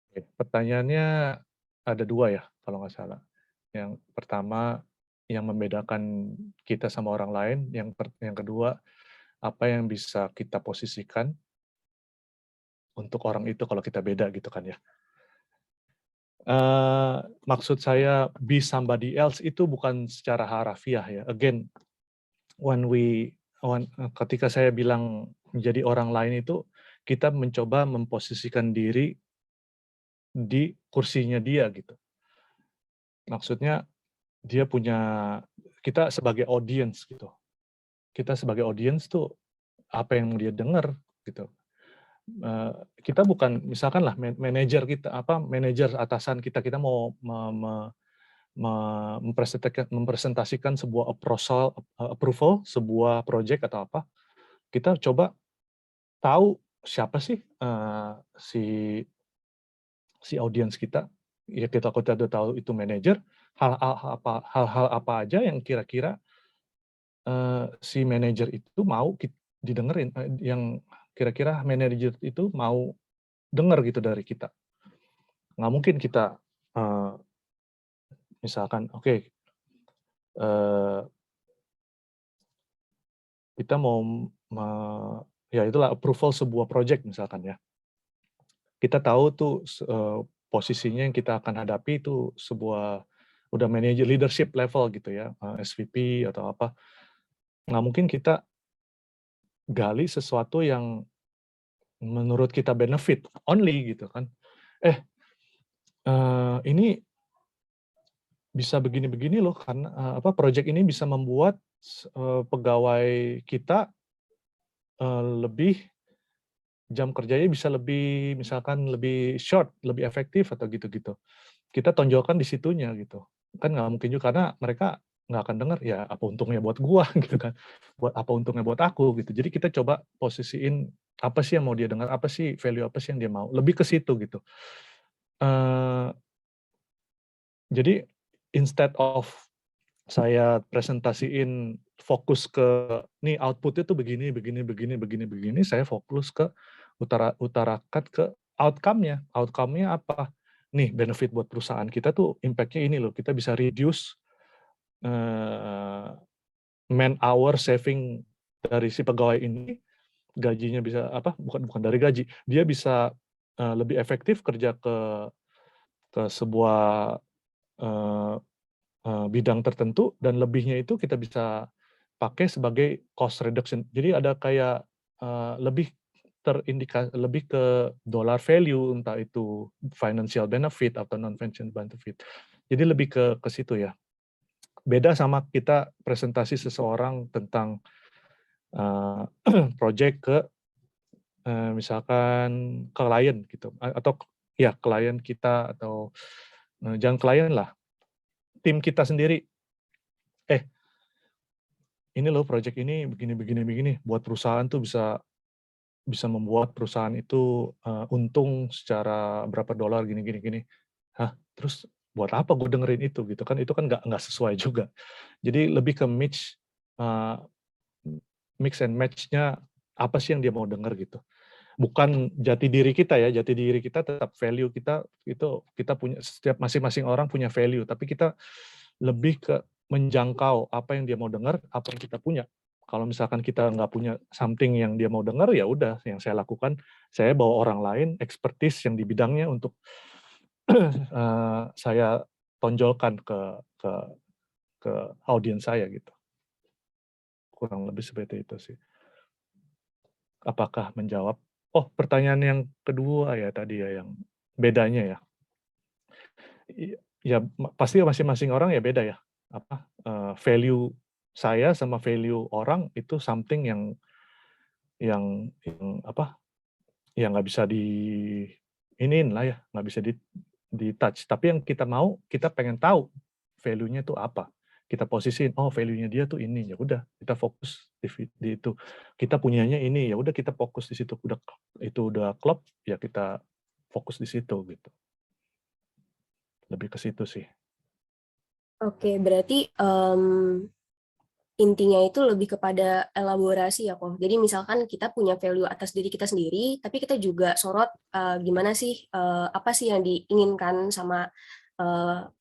Pertanyaannya ada 2 ya, kalau nggak salah. Yang pertama, yang membedakan kita sama orang lain, yang kedua, apa yang bisa kita posisikan untuk orang itu kalau kita beda gitu kan ya. Maksud saya be somebody else itu bukan secara harafiah ya. Again, ketika saya bilang menjadi orang lain itu, kita mencoba memposisikan diri di kursinya dia gitu. Maksudnya kita sebagai audience gitu. Kita sebagai audience tuh apa yang dia dengar gitu. Kita bukan misalkan lah manajer atasan kita mau mempresentasikan sebuah approval sebuah project atau apa, kita coba tahu siapa sih si audiens kita. Ya kita udah tahu itu manajer, hal-hal apa aja yang kira-kira si manajer itu mau didengerin, yang kira-kira manajer itu mau dengar gitu dari kita. Nggak mungkin kita misalkan kita mau ya itulah approval sebuah project misalkan ya. Kita tahu tuh posisinya yang kita akan hadapi itu sebuah udah manager leadership level gitu ya, SVP atau apa. Nggak mungkin kita gali sesuatu yang menurut kita benefit only gitu kan. Ini bisa begini-begini loh karena project ini bisa membuat pegawai kita lebih jam kerjanya bisa lebih misalkan lebih short, lebih efektif atau gitu-gitu. Kita tonjolkan di situnya gitu. Kan nggak mungkin juga karena mereka nggak akan dengar, ya apa untungnya buat gua gitu kan. Buat apa untungnya buat aku gitu. Jadi kita coba posisiin apa sih yang mau dia dengar, apa sih value apa sih yang dia mau. Lebih ke situ gitu. Jadi instead of saya presentasiin fokus ke nih output-nya tuh begini, saya fokus ke utarakan ke outcome-nya. Outcome-nya apa? Nih benefit buat perusahaan kita tuh impact-nya ini loh, kita bisa reduce man hour saving dari si pegawai ini, gajinya bisa bukan dari gaji, dia bisa lebih efektif kerja ke sebuah bidang tertentu dan lebihnya itu kita bisa pakai sebagai cost reduction. Jadi ada kayak lebih lebih ke dollar value, entah itu financial benefit atau non financial benefit. Jadi lebih ke situ ya. Beda sama kita presentasi seseorang tentang project ke misalkan ke klien gitu atau ya klien kita atau jangan klien lah, tim kita sendiri. Ini loh project ini begini, buat perusahaan tuh bisa membuat perusahaan itu untung secara berapa dolar gini. Hah, terus buat apa gue dengerin itu gitu kan? Itu kan nggak sesuai juga. Jadi lebih ke mix and match-nya apa sih yang dia mau denger gitu. Bukan jati diri kita ya, jati diri kita tetap value kita itu kita punya, setiap masing-masing orang punya value, tapi kita lebih ke menjangkau apa yang dia mau dengar, apa yang kita punya. Kalau misalkan kita nggak punya something yang dia mau dengar, ya udah, yang saya lakukan, saya bawa orang lain, expertise yang di bidangnya untuk saya tonjolkan ke audiens saya gitu. Kurang lebih seperti itu sih. Apakah menjawab? Oh, pertanyaan yang kedua ya tadi ya, yang bedanya ya. Ya pasti masing-masing orang ya beda ya. Value saya sama value orang itu something yang yang nggak bisa iniin lah ya, nggak bisa di touch. Tapi yang kita mau, kita pengen tahu value-nya itu apa. Kita posisiin, oh value-nya dia tuh ini, ya udah kita fokus di itu. Kita punyanya ini, ya udah kita fokus di situ. Udah klop, ya kita fokus di situ gitu. Lebih ke situ sih. Oke, berarti intinya itu lebih kepada elaborasi ya kok. Jadi misalkan kita punya value atas diri kita sendiri, tapi kita juga sorot gimana sih, apa sih yang diinginkan sama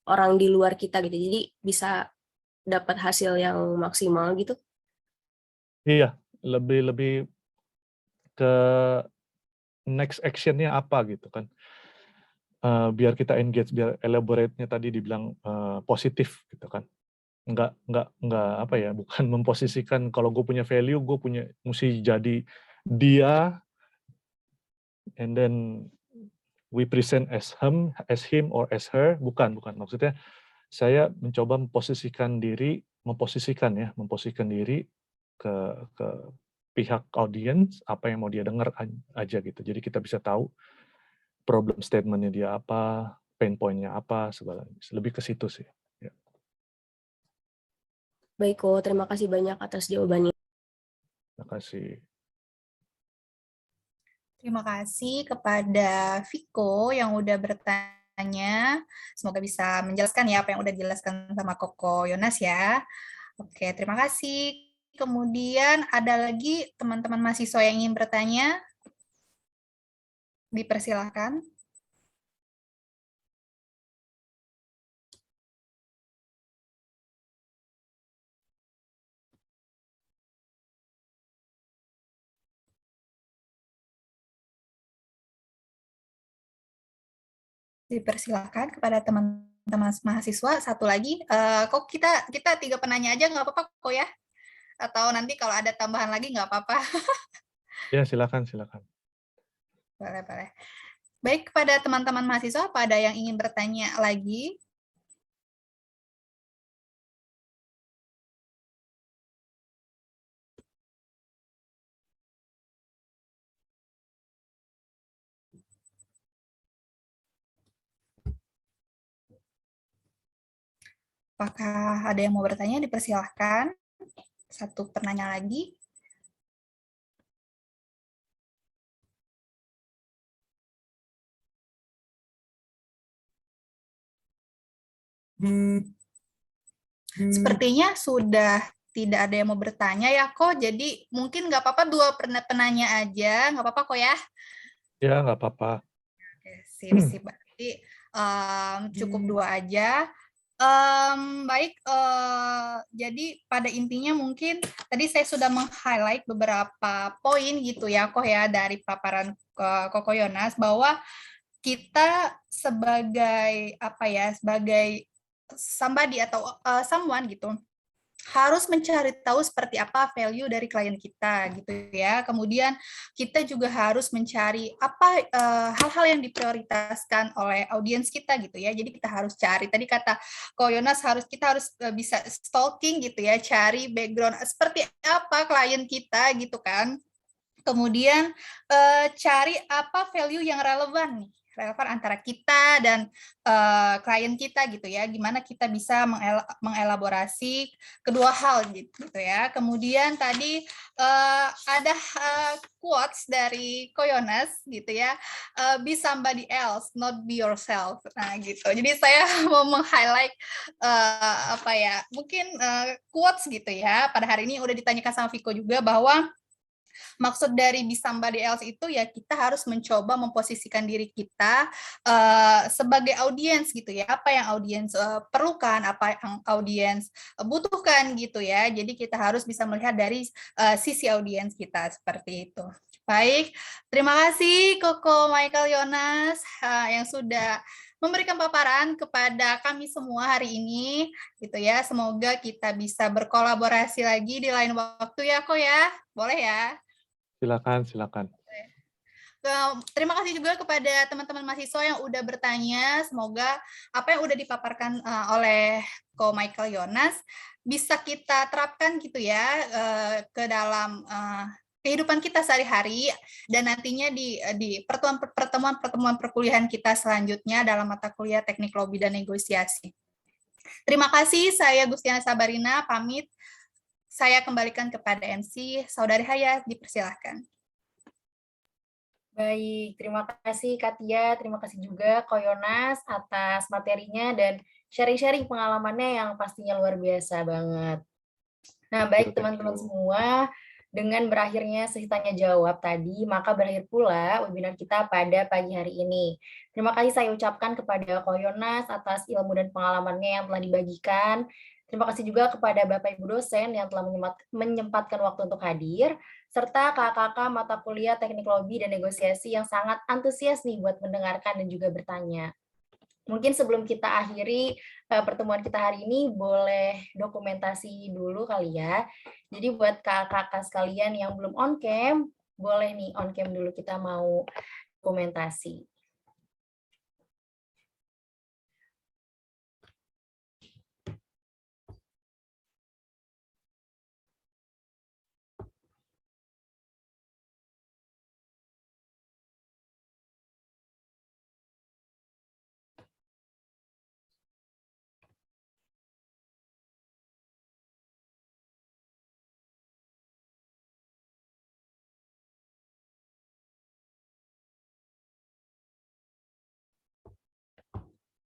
orang di luar kita gitu. Jadi bisa dapat hasil yang maksimal gitu. Iya, lebih ke next action-nya apa gitu kan. Biar kita engage, biar elaborate-nya tadi dibilang positif gitu kan. Nggak apa ya, bukan memposisikan kalau gue punya value, gue mesti jadi dia, and then we present as him or as her. Bukan. Maksudnya saya mencoba memposisikan diri ke pihak audiens, apa yang mau dia dengar aja gitu. Jadi kita bisa tahu problem statement-nya dia apa, pain point-nya apa, segala. Lebih ke situ sih. Ya. Baik kok, terima kasih banyak atas jawabannya. Terima kasih. Terima kasih kepada Viko yang udah bertanya. Semoga bisa menjelaskan ya apa yang udah dijelaskan sama Koko Yonas ya. Oke, terima kasih. Kemudian ada lagi teman-teman mahasiswa yang ingin bertanya? Dipersilakan. Dipersilakan kepada teman-teman mahasiswa. Satu lagi, kok kita 3 penanya aja nggak apa-apa kok ya? Atau nanti kalau ada tambahan lagi nggak apa-apa? Ya, silakan. Boleh. Baik, kepada teman-teman mahasiswa, apa ada yang ingin bertanya lagi? Apakah ada yang mau bertanya? Dipersilahkan. Satu penanya lagi. Sepertinya sudah tidak ada yang mau bertanya ya kok. Jadi mungkin nggak apa-apa 2 penanya aja. Nggak apa-apa kok ya? Ya, nggak apa-apa. Oke, sip. Berarti cukup 2 aja. Baik, jadi pada intinya mungkin tadi saya sudah meng-highlight beberapa poin gitu ya kok ya dari paparan Koko Yonas, bahwa kita sebagai sebagai somebody atau someone gitu harus mencari tahu seperti apa value dari klien kita gitu ya. Kemudian kita juga harus mencari apa hal-hal yang diprioritaskan oleh audiens kita gitu ya. Jadi kita harus cari, tadi kata Ko Yonas, kita harus bisa stalking gitu ya, cari background seperti apa klien kita gitu kan. Kemudian cari apa value yang relevan antara kita dan klien kita gitu ya, gimana kita bisa mengelaborasi kedua hal gitu ya. Kemudian tadi ada quotes dari Ko Yonas gitu ya, be somebody else, not be yourself. Nah gitu. Jadi saya mau meng-highlight mungkin quotes gitu ya. Pada hari ini udah ditanyakan sama Viko juga bahwa maksud dari Be Somebody Else itu ya kita harus mencoba memposisikan diri kita sebagai audiens gitu ya, apa yang audiens perlukan, apa yang audiens butuhkan gitu ya. Jadi kita harus bisa melihat dari sisi audiens kita seperti itu. Baik, terima kasih Koko Michael Yonas yang sudah memberikan paparan kepada kami semua hari ini gitu ya. Semoga kita bisa berkolaborasi lagi di lain waktu ya Ko ya. Boleh ya? Silakan. Terima kasih juga kepada teman-teman mahasiswa yang udah bertanya. Semoga apa yang udah dipaparkan oleh Ko Michael Yonas bisa kita terapkan gitu ya ke dalam kehidupan kita sehari-hari dan nantinya di pertemuan perkuliahan kita selanjutnya dalam mata kuliah Teknik Lobi dan Negosiasi. Terima kasih, saya Gustiana Sabarina, pamit. Saya kembalikan kepada MC, Saudari Haya, dipersilahkan. Baik, terima kasih Katia, terima kasih juga Ko Yonas atas materinya dan sharing-sharing pengalamannya yang pastinya luar biasa banget. Nah, baik teman-teman semua, dengan berakhirnya sesi tanya jawab tadi, maka berakhir pula webinar kita pada pagi hari ini. Terima kasih saya ucapkan kepada Ko Yonas atas ilmu dan pengalamannya yang telah dibagikan. Terima kasih juga kepada Bapak Ibu dosen yang telah menyempatkan waktu untuk hadir, serta kakak-kakak mata kuliah Teknik Lobi dan Negosiasi yang sangat antusias nih buat mendengarkan dan juga bertanya. Mungkin sebelum kita akhiri pertemuan kita hari ini, boleh dokumentasi dulu kali ya. Jadi buat kakak-kakak sekalian yang belum on cam, boleh nih on cam dulu, kita mau dokumentasi.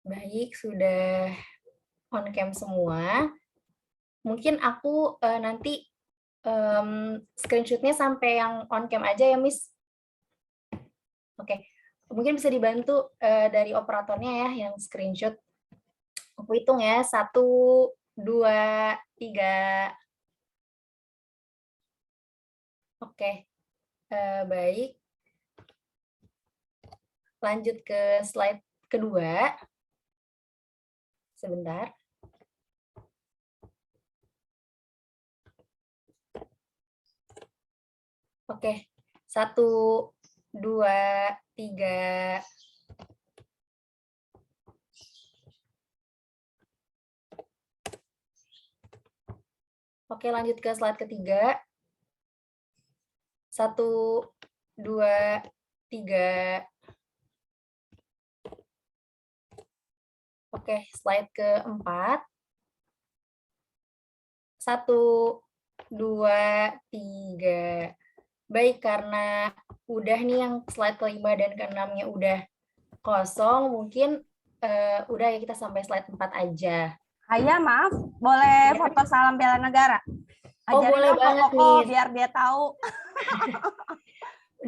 Baik, sudah on cam semua. Mungkin aku nanti screenshot-nya sampai yang on cam aja ya, Miss. Oke, mungkin bisa dibantu dari operatornya ya yang screenshot. Aku hitung ya, 1, 2, 3. Oke, baik. Lanjut ke slide kedua. Sebentar. Oke, 1, 2, 3. Oke, lanjut ke slide ketiga. 1, 2, 3. Oke, slide keempat. 1, 2, 3. Baik, karena udah nih yang slide kelima dan keenamnya udah kosong, mungkin udah ya kita sampai slide 4 aja. Haya, maaf, boleh foto salam bela negara? Oh, boleh banget nih. Biar dia tahu.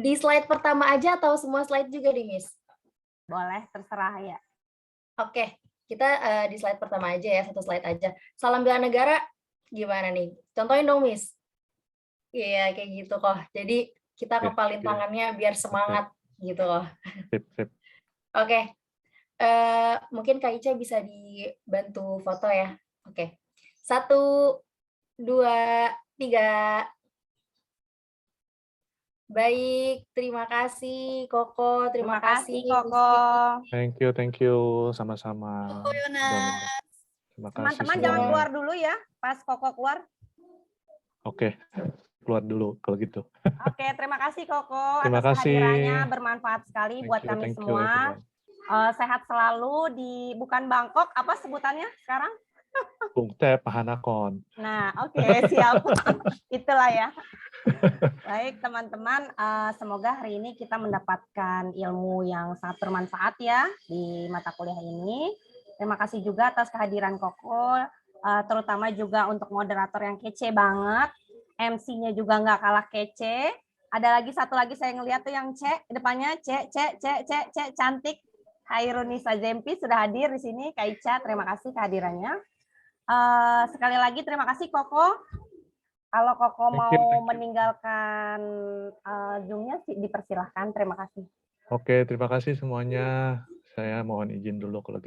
Di slide pertama aja atau semua slide juga nih, Miss? Boleh, terserah ya. Oke, kita di slide pertama aja ya, satu slide aja. Salam bela negara gimana nih? Contohin dong, Miss. Iya, kayak gitu kok. Jadi kita kepalin tangannya biar semangat gitu loh. Oke. Mungkin Kak Ica bisa dibantu foto ya. Oke. 1, 2, 3. Baik, terima kasih Koko, terima kasih Koko. Thank you, sama-sama. Koko Yonas. Terima kasih. Teman-teman jangan keluar dulu ya, pas Koko keluar. Oke, keluar dulu kalau gitu. Oke, terima kasih Koko Terima atas kasih. kehadirannya, bermanfaat sekali buat kami semua. Sehat selalu di bukan Bangkok, apa sebutannya sekarang? Bungte Pahanakon. Nah, oke, siap. Itulah ya. Baik teman-teman, semoga hari ini kita mendapatkan ilmu yang sangat bermanfaat ya di mata kuliah ini. Terima kasih juga atas kehadiran Koko, terutama juga untuk moderator yang kece banget, MC-nya juga nggak kalah kece, Ada lagi satu lagi saya ngeliat tuh yang C, depannya C, cantik. Hairunisa Zempi sudah hadir di sini. Kak Ica, terima kasih kehadirannya. Sekali lagi terima kasih Koko. Kalau Koko Thank mau you. meninggalkan Zoom-nya dipersilahkan. Terima kasih. Oke, terima kasih semuanya. Saya mohon izin dulu kalau